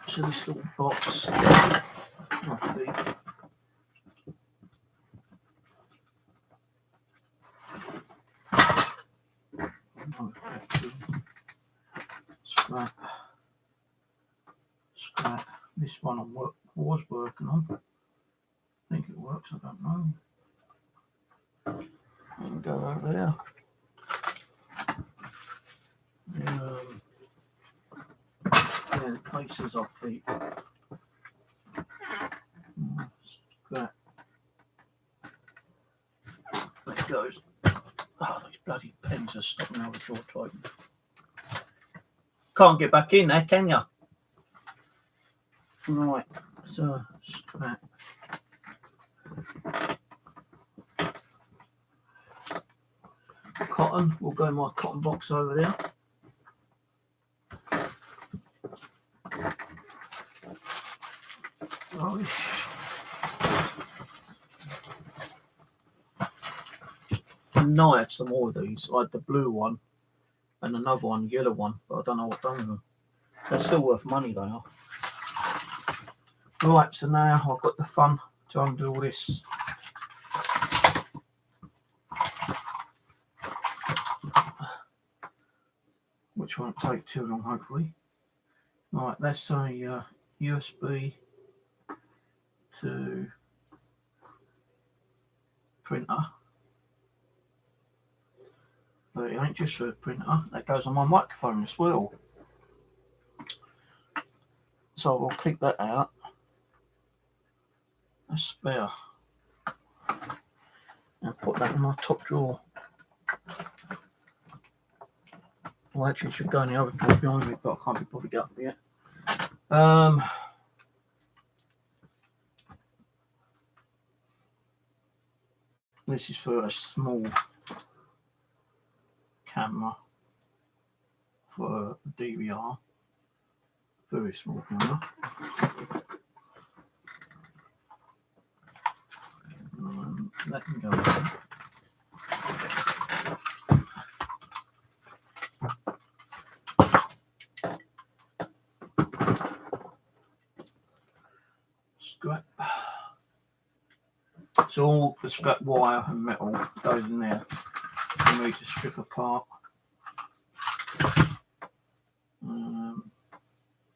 So this little box, roughly, scrap. This one I was working on. I think it works, I don't know. And go over there. Yeah, the cases I keep. Scrap. There it goes. Oh, these bloody pens are stopping out the door typing. Can't get back in there, can you? Right, so scrap. Cotton, we'll go in my cotton box over there. Rubbish. And now I had some more of these. I had the blue one and another one, yellow one, but I don't know what done with them. They're still worth money, they are. Right, so now I've got the fun to undo all this. Which won't take too long, hopefully. Right, that's a USB to printer. But it ain't just for a printer, that goes on my microphone as well. So we'll keep that out. That's spare. And put that in my top drawer. Well, actually, it should go in the other drawer behind me, but I can't be bothered up yet. This is for a small camera for a DVR. Very small camera. That can go in. Scrap. So all the scrap wire and metal goes in there for me to strip apart.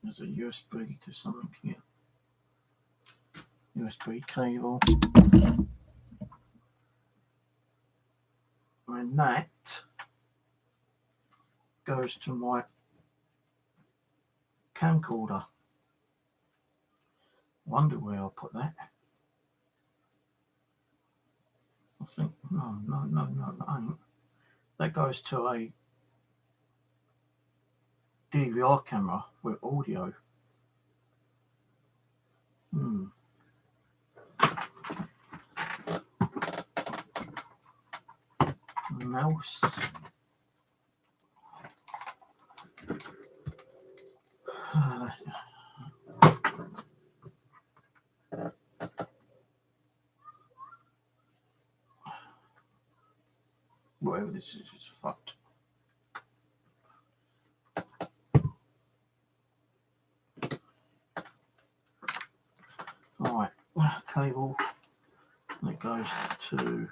There's a USB to something here. USB cable. And that goes to my camcorder. Wonder where I'll put that. I think, no, that ain't. That goes to a DVR camera with audio. Mouse. Whatever this is, it's fucked. Right, cable. That goes to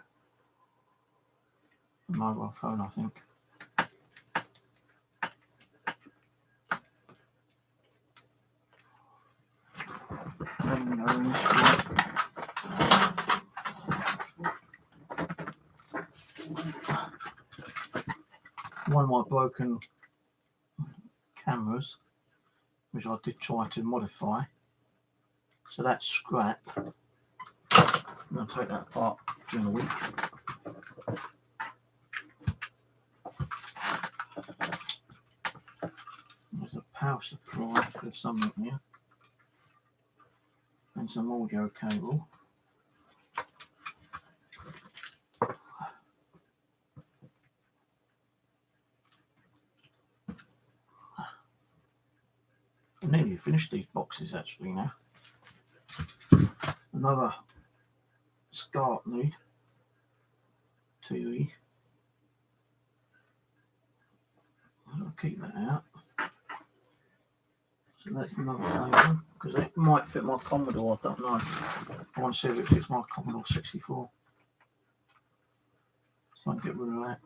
the mobile phone, I think. One of my broken cameras, which I did try to modify. So that's scrap. I'm going to take that apart during the week. There's a power supply for something here. And some audio cable. I nearly finished these boxes actually now. Another SCART lead. TV. I'll keep that out. So that's another cable, because it might fit my Commodore, I don't know. I want to see if it fits my Commodore 64. So I can get rid of that.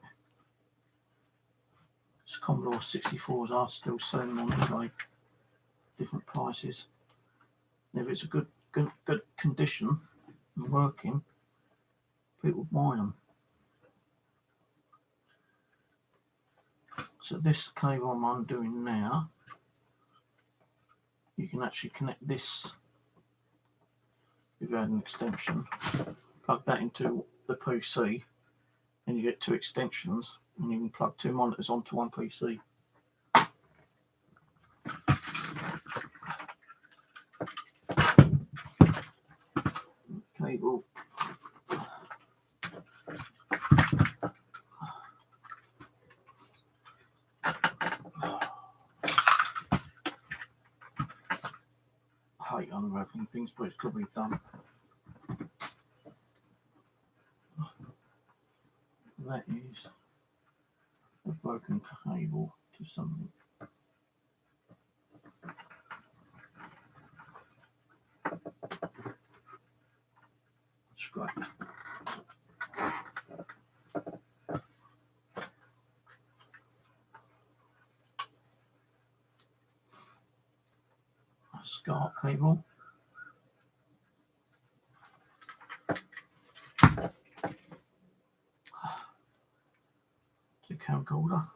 Because Commodore 64s are still selling on eBay. Different prices. And if it's a good condition and working, people buy them. So this cable I'm undoing now, you can actually connect this if you had an extension, plug that into the PC, and you get two extensions, and you can plug two monitors onto one PC. Cable. I hate unraveling things, but it's got to be done. That is a broken cable to something. Scrap. A SCART cable. To camcorder.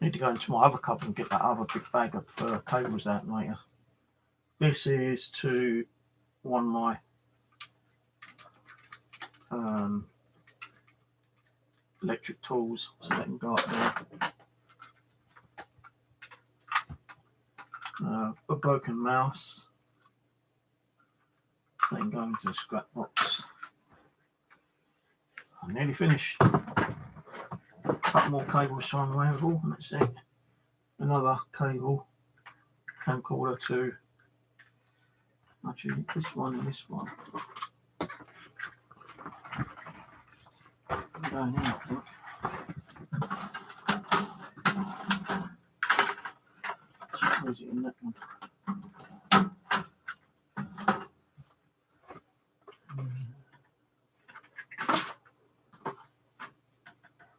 Need to go into my other cupboard and get that other big bag of cables out later. This is to one of my electric tools, so they can go up there. A broken mouse, so they can go into the scrap box. I'm nearly finished. A couple more cables thrown available, and that's it. Another cable camcorder to actually this one and this one. Going in, I think. So where's it in that one?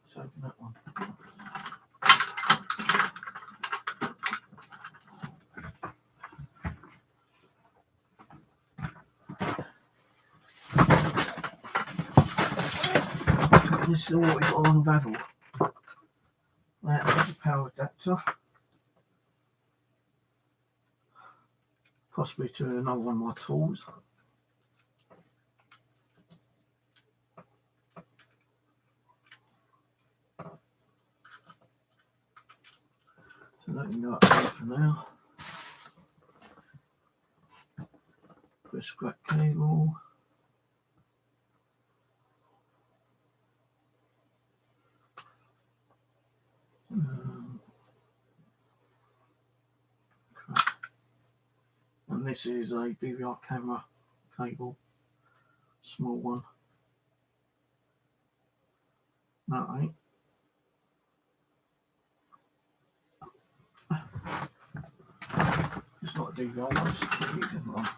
Let's open that one. This is all we've got on unravel. That is the power adapter. Possibly to another one of my tools. So that can go up there for now. Put a scrap cable. And this is a DVR camera cable, small one. No, it ain't. It's not a DVR one, it's a TV one.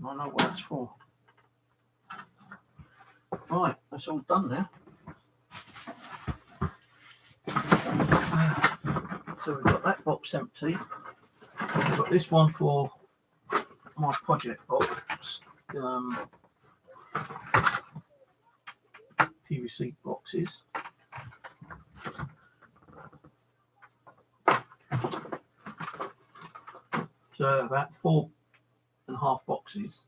I know what that's for. Right, that's all done now. So we've got that box empty. We've got this one for my project box. PVC boxes. So about 4.5 boxes.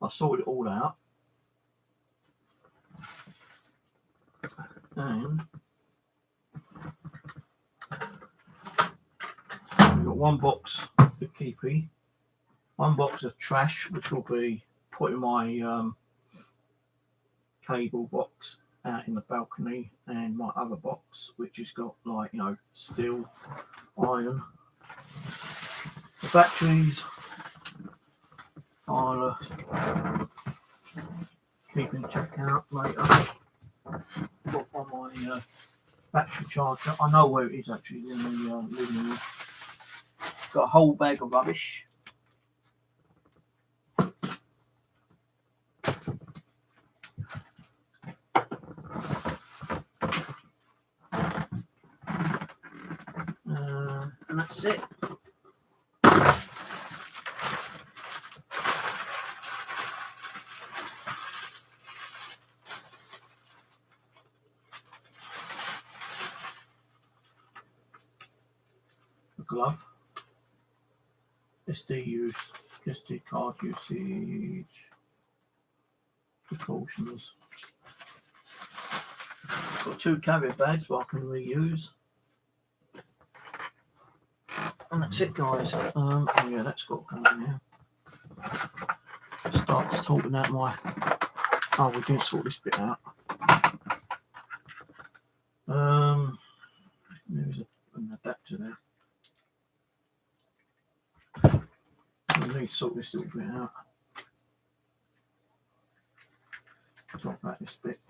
I sorted it all out. And we've got one box of keepy, one box of trash, which will be putting my cable box out in the balcony, and my other box, which has got, like, you know, steel, iron. The batteries I'll keep and check out later. Got on my battery charger. I know where it is actually, in the living room. Got a whole bag of rubbish. And that's it. A glove. SD card usage. Precautions. Got 2 carrier bags that I can reuse. And that's it, guys. Oh yeah, that's got to go in now. Start sorting out my. Oh, we didn't sort this bit out. There's an adapter there. sort this little bit out. Drop back this bit.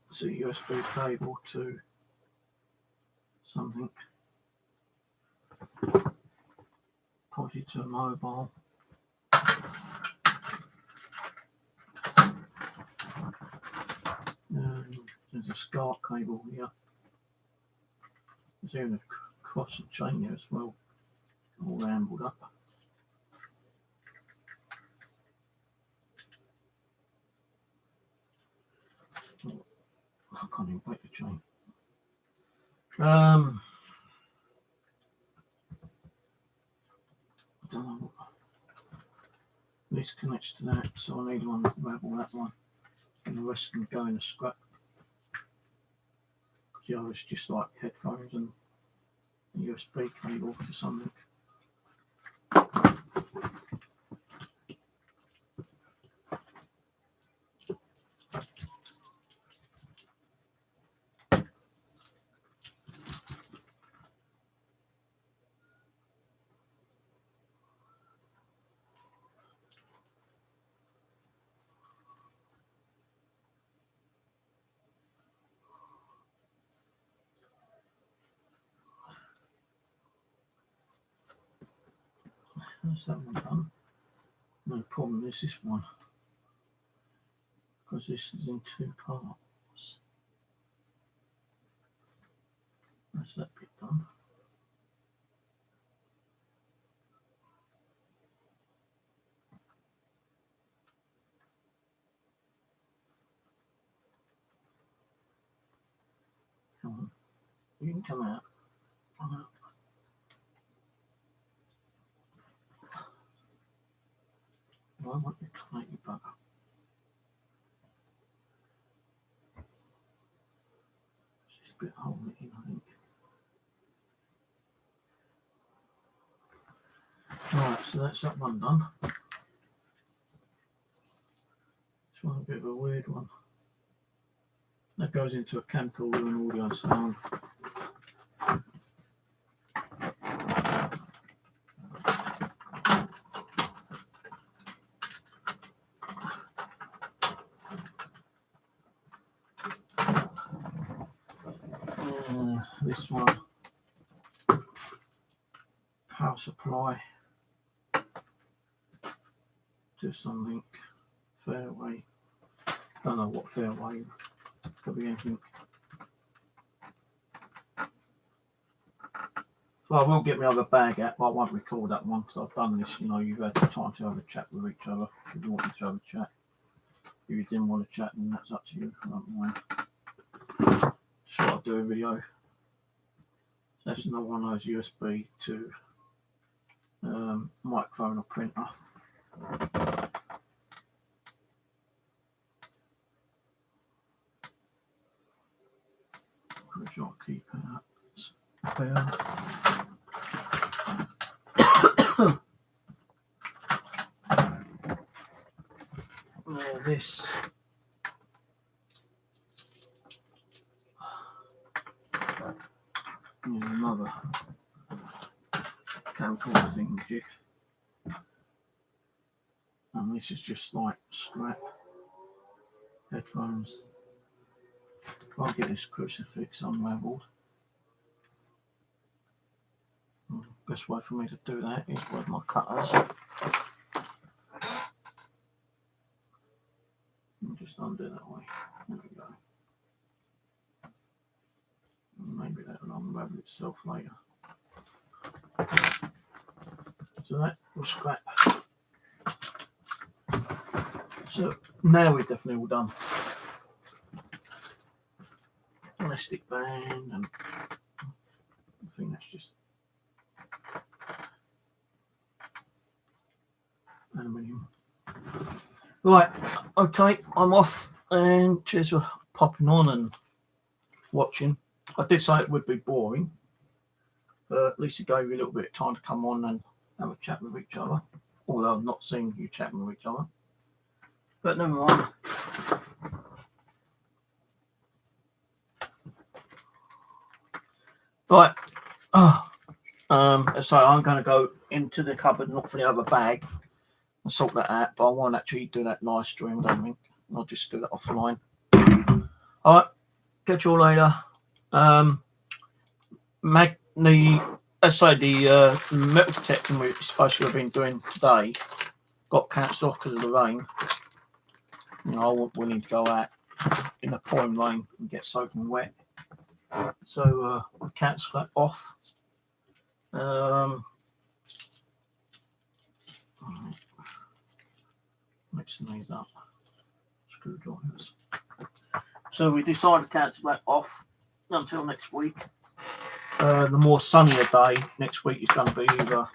It's a USB cable to something. Probably to a mobile. There's a SCART cable here. There's even a cross and chain here as well, all rambled up. Oh, I can't even break the chain. I don't know. This connects to that, so I need one to ravel that one, and the rest can go in a scrap. The other is just like headphones and a USB cable to something. That's that one done. No problem is this one, because this is in two parts. That's that bit done. Come on, you can come out. Come out. I want you to connect your bugger. This bit holding it in, I think. Right, so that's that one done. This one's a bit of a weird one. That goes into a camcorder and audio and sound. This one, power supply to something, fairway, don't know what fairway, could be anything. So I will get my other bag out, but I won't record that one because I've done this, you know, you've had time to have a chat with each other if you wanted to have a chat. If you didn't want to chat, then that's up to you, I don't mind. Just thought I'd do a video. So that's another one of those USB to microphone or printer. Which I'll keep out spare. This another camcorder thing jig, and this is just like scrap headphones. Can't get this crucifix unravelled. Best way for me to do that is with my cutters. And just undo that way. There we go. Maybe that will unravel itself later. So that was scrap. So now we're definitely all done. Elastic band, and I think that's just aluminium. Right, okay, I'm off, and cheers for popping on and watching. I did say it would be boring, but at least it gave you a little bit of time to come on and have a chat with each other, although I'm not seeing you chatting with each other. But never mind. Right. So I'm going to go into the cupboard and look for the other bag and sort that out. But I won't actually do that live stream, I don't think. I'll just do that offline. All right. Catch you all later. The metal detecting we were supposed to have been doing today got cancelled off because of the rain. You know, I wasn't willing to go out in the pouring rain and get soaking wet. So I cancelled that off. Mixing these up. Screwdrivers. So we decided to cancel that off until next week. The more sunnier day next week is going to be either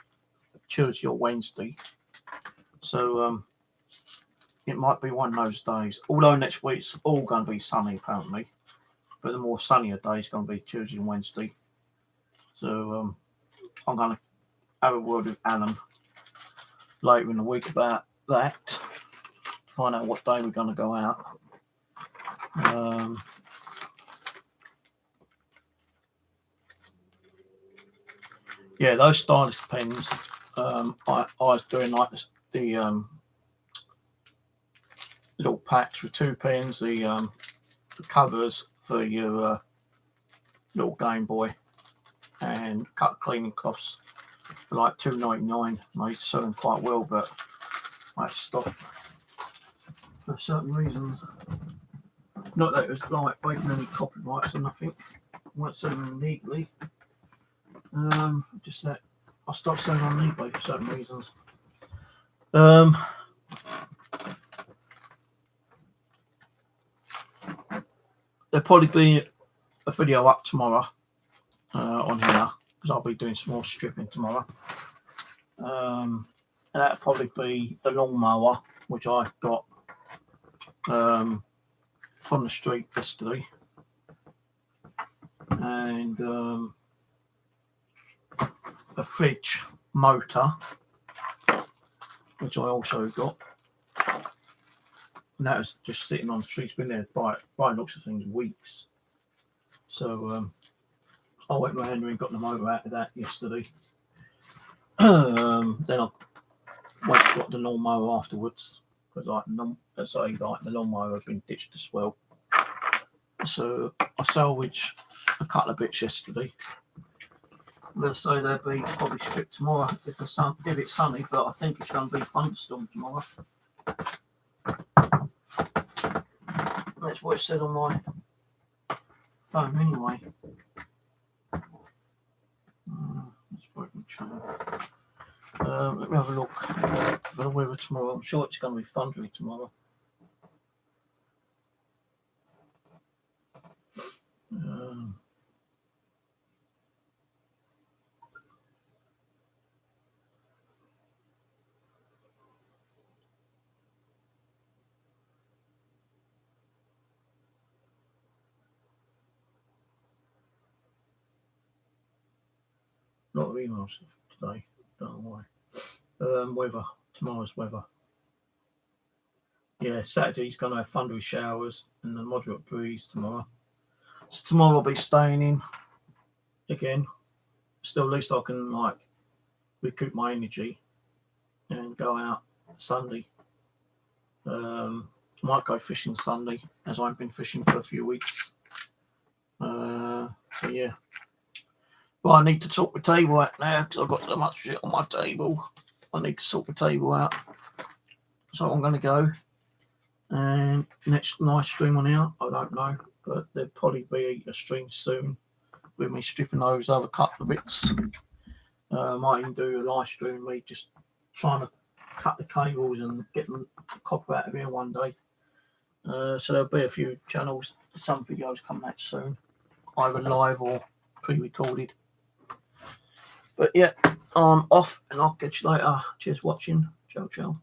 Tuesday or Wednesday. So it might be one of those days. Although next week's all going to be sunny apparently. But the more sunnier day is going to be Tuesday and Wednesday. So I'm going to have a word with Alan later in the week about that. Find out what day we're going to go out. Yeah, those stylus pens. I was doing like the little packs with 2 pens, the covers for your little Game Boy, and a couple of cleaning cloths for like $2.99. They sell them quite well, but I had to stop for certain reasons. Not that it was like breaking any copyrights or nothing. I weren't selling them legally. Just that I stopped selling on eBay for certain reasons. There'll probably be a video up tomorrow on here because I'll be doing some more stripping tomorrow. And that'll probably be the lawnmower which I got from the street yesterday, and a fridge motor which I also got, and that was just sitting on the street. It's been there by looks of things weeks. So I went round and got the motor out of that yesterday. Then I went and got the lawnmower afterwards because the lawnmower had been ditched as well. So I salvaged a couple of bits yesterday. Let's say they'll be probably stripped tomorrow if it's sunny, but I think it's going to be thunderstorm tomorrow. That's what it said on my phone anyway. Let's broken channel. Let me have a look for the weather tomorrow. I'm sure it's going to be thundery tomorrow. A lot of emails today. Don't know why. Weather. Tomorrow's weather. Yeah, Saturday's going to have thundery showers and a moderate breeze tomorrow. So tomorrow I'll be staying in again. Still, at least I can like recoup my energy and go out Sunday. Might go fishing Sunday as I've been fishing for a few weeks. So yeah. Well, I need to sort the table out now because I've got so much shit on my table. I need to sort the table out. So I'm going to go. And next night stream on here, I don't know, but there'll probably be a stream soon with me stripping those other couple of bits. Might even do a live stream me just trying to cut the cables and get the copper out of here one day. So there'll be a few channels, some videos coming out soon, either live or pre-recorded. But yeah, I'm off and I'll catch you later. Cheers for watching. Ciao, ciao.